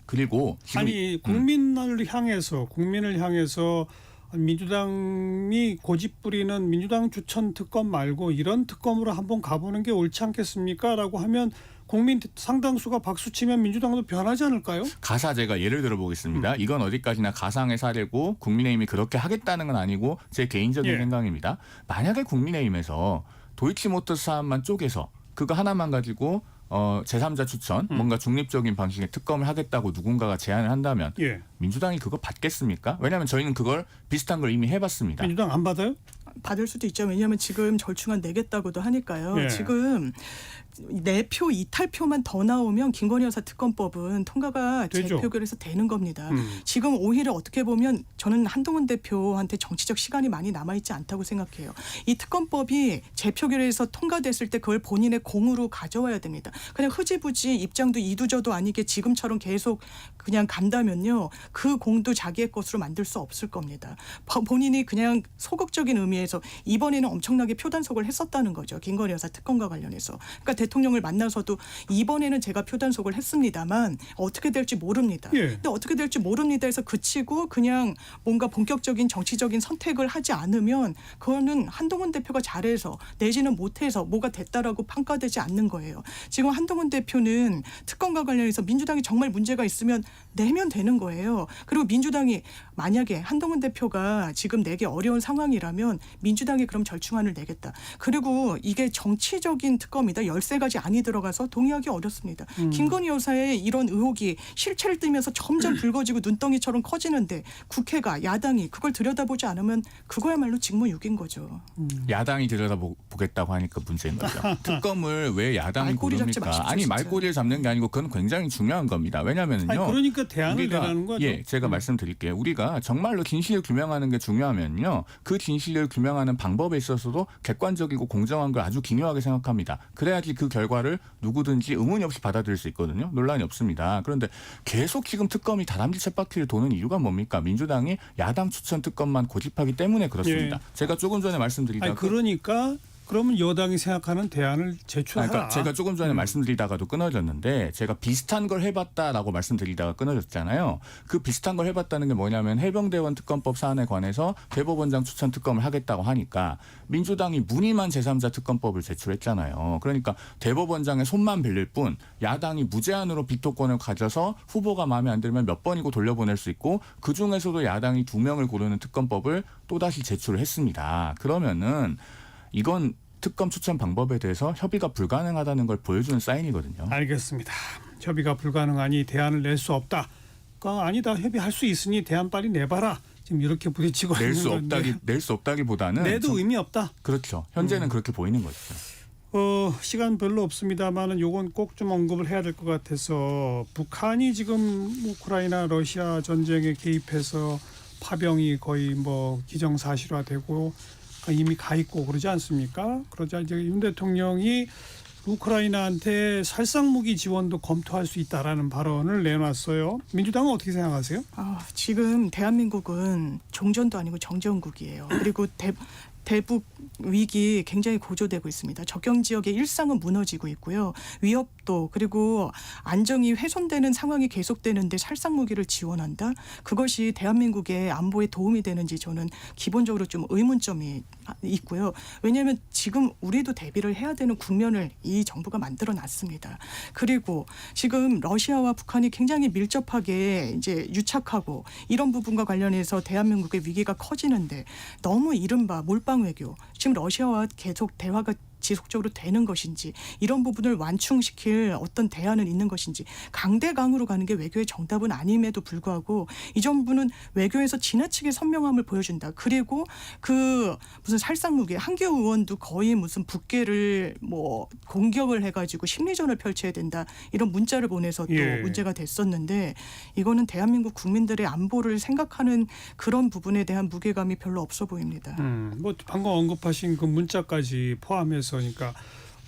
H: 그리고
D: 아니 국민을 향해서 민주당이 고집 부리는 민주당 추천 특검 말고 이런 특검으로 한번 가보는 게 옳지 않겠습니까? 라고 하면 국민 상당수가 박수치면 민주당도 변하지 않을까요?
H: 가사제가 예를 들어보겠습니다. 이건 어디까지나 가상의 사례고 국민의힘이 그렇게 하겠다는 건 아니고 제 개인적인 생각입니다. 만약에 국민의힘에서 도이치모터스 사안만 쪼개서 그거 하나만 가지고 제3자 추천 뭔가 중립적인 방식의 특검을 하겠다고 누군가가 제안을 한다면 민주당이 그거 받겠습니까? 왜냐하면 저희는 그걸 비슷한 걸 이미 해봤습니다.
D: 민주당 안 받아요?
G: 받을 수도 있죠. 왜냐하면 지금 절충안 내겠다고도 하니까요. 지금 4표 이탈표만 더 나오면 김건희 여사 특검법은 통과가 재표결에서 되는 겁니다. 지금 오히려 어떻게 보면 저는 한동훈 대표한테 정치적 시간이 많이 남아있지 않다고 생각해요. 이 특검법이 재표결에서 통과됐을 때 그걸 본인의 공으로 가져와야 됩니다. 그냥 흐지부지 입장도 이두저도 아니게 지금처럼 계속 그냥 간다면요. 그 공도 자기의 것으로 만들 수 없을 겁니다. 본인이 그냥 소극적인 의미에서 이번에는 엄청나게 표단속을 했었다는 거죠. 김건희 여사 특검과 관련해서. 그러니까 대통령을 만나서도 이번에는 제가 표단속을 했습니다만 어떻게 될지 모릅니다. 근데 어떻게 될지 모릅니다 해서 그치고 그냥 뭔가 본격적인 정치적인 선택을 하지 않으면 그거는 한동훈 대표가 잘해서 내지는 못해서 뭐가 됐다라고 평가되지 않는 거예요. 지금 한동훈 대표는 특검과 관련해서 민주당이 정말 문제가 있으면 내면 되는 거예요. 그리고 민주당이 만약에 한동훈 대표가 지금 내기 어려운 상황이라면 민주당이 그럼 절충안을 내겠다. 그리고 이게 정치적인 특검이다. 13 두세 가지 안이 들어가서 동의하기 어렵습니다. 김건희 여사의 이런 의혹이 실체를 띠면서 점점 불거지고 눈덩이처럼 커지는데 국회가 야당이 그걸 들여다보지 않으면 그거야말로 직무유기인 거죠.
H: 야당이 들여다보겠다고 하니까 문제인 거죠. 특검을 왜 야당이
G: 말꼬리 잡지
H: 고릅니까?
G: 마십시오,
H: 아니
G: 진짜.
H: 말꼬리를 잡는 게 아니고 그건 굉장히 중요한 겁니다. 왜냐하면요.
D: 아니, 그러니까 대안을 내라는 거죠.
H: 예, 제가 말씀드릴게요. 우리가 정말로 진실을 규명하는 게 중요하면요. 그 진실을 규명하는 방법에 있어서도 객관적이고 공정한 걸 아주 중요하게 생각합니다. 그래야지 그 결과를 누구든지 의문이 없이 받아들일 수 있거든요. 논란이 없습니다. 그런데 계속 지금 특검이 다람쥐 쳇바퀴를 도는 이유가 뭡니까? 민주당이 야당 추천 특검만 고집하기 때문에 그렇습니다.
D: 예.
H: 제가 조금 전에 말씀드리다가
D: 아니, 그러니까 그러면 여당이 생각하는 대안을 제출하라.
H: 그러니까 제가 조금 전에 말씀드리다가도 끊어졌는데 제가 비슷한 걸 해봤다라고 말씀드리다가 끊어졌잖아요. 그 비슷한 걸 해봤다는 게 뭐냐면 해병대원 특검법 사안에 관해서 대법원장 추천 특검을 하겠다고 하니까 민주당이 무늬만 제3자 특검법을 제출했잖아요. 그러니까 대법원장의 손만 빌릴 뿐 야당이 무제한으로 비토권을 가져서 후보가 마음에 안 들면 몇 번이고 돌려보낼 수 있고 그중에서도 야당이 2명을 고르는 특검법을 또다시 제출을 했습니다. 그러면은 이건 특검 추천 방법에 대해서 협의가 불가능하다는 걸 보여주는 사인이거든요.
D: 알겠습니다. 협의가 불가능하니 대안을 낼 수 없다. 아니다. 협의할 수 있으니 대안 빨리 내봐라. 지금 이렇게 부딪히고
H: 낼 수
D: 있는 건데.
H: 낼 수 없다기보다는
D: 내도 의미 없다.
H: 그렇죠. 현재는 그렇게 보이는 거죠.
D: 시간 별로 없습니다만은 요건 꼭 좀 언급을 해야 될 것 같아서 북한이 지금 우크라이나 러시아 전쟁에 개입해서 파병이 거의 뭐 기정사실화되고 이미 가 있고 그러지 않습니까? 그러자 이제 윤 대통령이 우크라이나한테 살상무기 지원도 검토할 수 있다라는 발언을 내놨어요. 민주당은 어떻게 생각하세요?
G: 지금 대한민국은 종전도 아니고 정전국이에요. 그리고 대북 위기 굉장히 고조되고 있습니다. 접경 지역의 일상은 무너지고 있고요. 위협도 그리고 안정이 훼손되는 상황이 계속되는데 살상무기를 지원한다? 그것이 대한민국의 안보에 도움이 되는지 저는 기본적으로 좀 의문점이 있고요. 왜냐하면 지금 우리도 대비를 해야 되는 국면을 이 정부가 만들어놨습니다. 그리고 지금 러시아와 북한이 굉장히 밀접하게 이제 유착하고 이런 부분과 관련해서 대한민국의 위기가 커지는데 너무 이른바 몰빵 외교, 지금 러시아와 계속 대화가 지속적으로 되는 것인지 이런 부분을 완충시킬 어떤 대안은 있는 것인지 강대강으로 가는 게 외교의 정답은 아님에도 불구하고 이 정부는 외교에서 지나치게 선명함을 보여준다. 그리고 그 무슨 살상무기 한기호 의원도 거의 무슨 북계를 뭐 공격을 해가지고 심리전을 펼쳐야 된다 이런 문자를 보내서 또 문제가 됐었는데 이거는 대한민국 국민들의 안보를 생각하는 그런 부분에 대한 무게감이 별로 없어 보입니다.
D: 뭐 방금 언급하신 그 문자까지 포함해서 그러니까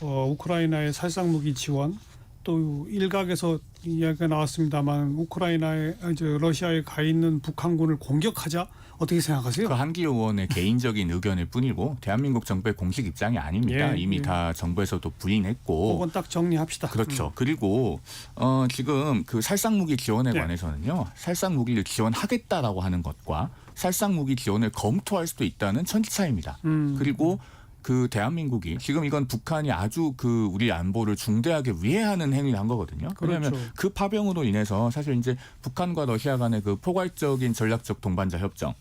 D: 우크라이나의 살상무기 지원 또 일각에서 이야기가 나왔습니다만 우크라이나에 러시아에 가 있는 북한군을 공격하자 어떻게 생각하세요?
H: 그 한기호 의원의 개인적인 의견일 뿐이고 대한민국 정부의 공식 입장이 아닙니다. 이미 다 정부에서도 부인했고.
D: 그건 딱 정리합시다.
H: 그렇죠. 그리고 지금 그 살상무기 지원에 관해서는요. 살상무기를 지원하겠다라고 하는 것과 살상무기 지원을 검토할 수도 있다는 천지차이입니다. 그리고 그 대한민국이 지금 이건 북한이 아주 그 우리 안보를 중대하게 위해하는 행위를 한 거거든요. 왜냐하면
D: 그렇죠.
H: 그 파병으로 인해서 사실 이제 북한과 러시아 간의 그 포괄적인 전략적 동반자 협정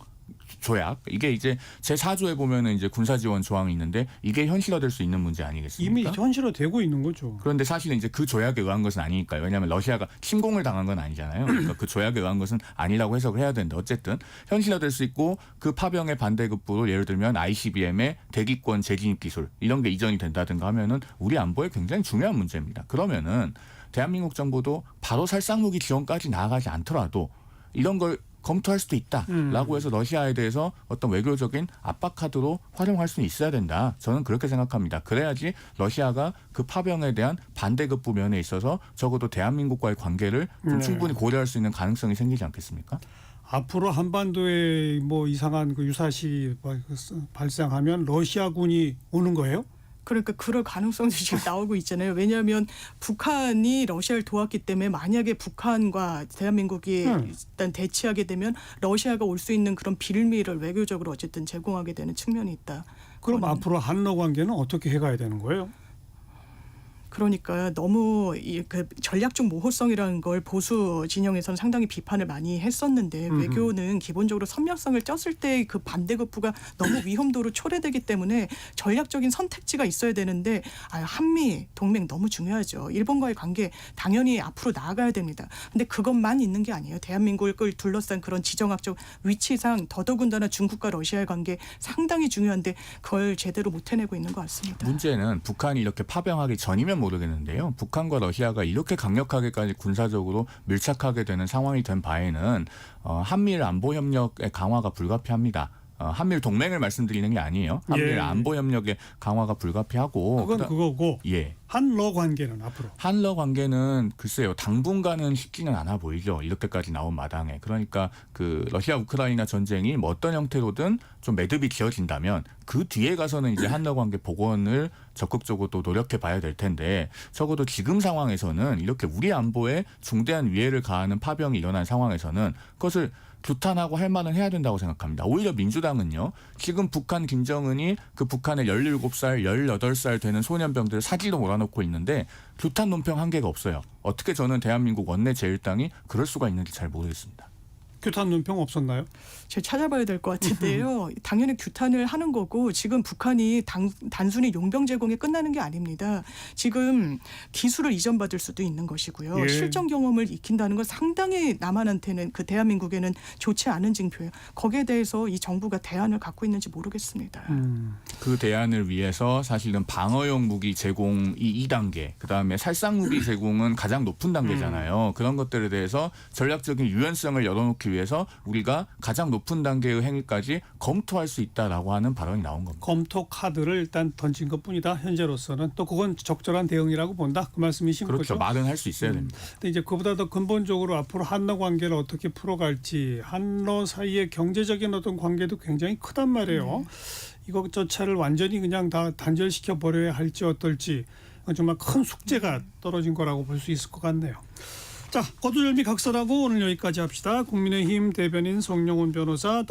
H: 조약 이게 이제 제4조에 보면은 이제 군사 지원 조항이 있는데 이게 현실화될 수 있는 문제 아니겠습니까?
D: 이미 현실화되고 있는 거죠.
H: 그런데 사실은 이제 그 조약에 의한 것은 아니니까요. 왜냐하면 러시아가 침공을 당한 건 아니잖아요. 그러니까 그 조약에 의한 것은 아니라고 해석을 해야 되는데 어쨌든 현실화될 수 있고 그 파병의 반대급부로 예를 들면 ICBM의 대기권 재진입 기술 이런 게 이전이 된다든가 하면은 우리 안보에 굉장히 중요한 문제입니다. 그러면은 대한민국 정부도 바로 살상무기 지원까지 나아가지 않더라도 이런 걸 검토할 수도 있다라고 해서 러시아에 대해서 어떤 외교적인 압박 카드로 활용할 수는 있어야 된다. 저는 그렇게 생각합니다. 그래야지 러시아가 그 파병에 대한 반대급부 면에 있어서 적어도 대한민국과의 관계를 좀 충분히 고려할 수 있는 가능성이 생기지 않겠습니까?
D: 앞으로 한반도에 뭐 이상한 그 유사시 발생하면 러시아군이 오는 거예요?
G: 그러니까 그럴 가능성도 지금 나오고 있잖아요. 왜냐하면 북한이 러시아를 도왔기 때문에 만약에 북한과 대한민국이 일단 대치하게 되면 러시아가 올 수 있는 그런 빌미를 외교적으로 어쨌든 제공하게 되는 측면이 있다.
D: 그럼 앞으로 한러 관계는 어떻게 해가야 되는 거예요?
G: 그러니까 너무 그 전략적 모호성이라는 걸 보수 진영에서는 상당히 비판을 많이 했었는데 외교는 기본적으로 선명성을 쪘을 때 그 반대급부가 너무 위험도로 초래되기 때문에 전략적인 선택지가 있어야 되는데 한미 동맹 너무 중요하죠. 일본과의 관계 당연히 앞으로 나아가야 됩니다. 근데 그것만 있는 게 아니에요. 대한민국을 둘러싼 그런 지정학적 위치상 더더군다나 중국과 러시아의 관계 상당히 중요한데 그걸 제대로 못 해내고 있는 것 같습니다.
H: 문제는 북한이 이렇게 파병하기 전이면 모르겠는데요. 북한과 러시아가 이렇게 강력하게까지 군사적으로 밀착하게 되는 상황이 된 바에는 한미일 안보 협력의 강화가 불가피합니다. 한미일 동맹을 말씀드리는 게 아니에요. 한미일
D: 예.
H: 안보 협력의 강화가 불가피하고
D: 그건 그거고
H: 예.
D: 한러 관계는 앞으로
H: 한러 관계는 글쎄요 당분간은 쉽지는 않아 보이죠. 이렇게까지 나온 마당에. 그러니까 그 러시아 우크라이나 전쟁이 뭐 어떤 형태로든 좀 매듭이 지어진다면 그 뒤에 가서는 이제 한러 관계 복원을 적극적으로 또 노력해 봐야 될 텐데 적어도 지금 상황에서는 이렇게 우리 안보에 중대한 위해를 가하는 파병이 일어난 상황에서는 그것을 규탄하고 할 만은 해야 된다고 생각합니다. 오히려 민주당은요. 지금 북한 김정은이 그 북한의 17살, 18살 되는 소년병들을 사지로 몰아넣고 있는데 규탄 논평 한 개가 없어요. 어떻게 저는 대한민국 원내 제1당이 그럴 수가 있는지 잘 모르겠습니다.
D: 규탄 논평 없었나요?
G: 제가 찾아봐야 될 것 같은데요. 당연히 규탄을 하는 거고 지금 북한이 단순히 용병 제공에 끝나는 게 아닙니다. 지금 기술을 이전받을 수도 있는 것이고요.
D: 예.
G: 실전 경험을 익힌다는 건 상당히 남한한테는 그 대한민국에는 좋지 않은 징표예요. 거기에 대해서 이 정부가 대안을 갖고 있는지 모르겠습니다.
H: 그 대안을 위해서 사실은 방어용 무기 제공이 2단계, 그다음에 살상 무기 제공은 가장 높은 단계잖아요. 그런 것들에 대해서 전략적인 유연성을 열어놓기 위해서 우리가 가장 높은 단계의 행위까지 검토할 수 있다라고 하는 발언이 나온 겁니다.
D: 검토 카드를 일단 던진 것뿐이다. 현재로서는 또 그건 적절한 대응이라고 본다. 그 말씀이신
H: 그렇죠.
D: 거죠.
H: 말은 할 수 있어야 됩니다.
D: 근데 이제 그보다 더 근본적으로 앞으로 한러 관계를 어떻게 풀어갈지 한러 사이의 경제적인 어떤 관계도 굉장히 크단 말이에요. 이것조차를 완전히 그냥 다 단절시켜 버려야 할지 어떨지 정말 큰 숙제가 떨어진 거라고 볼 수 있을 것 같네요. 자, 거두절미 각설하고 오늘 여기까지 합시다. 국민의힘 대변인 송영훈 변호사,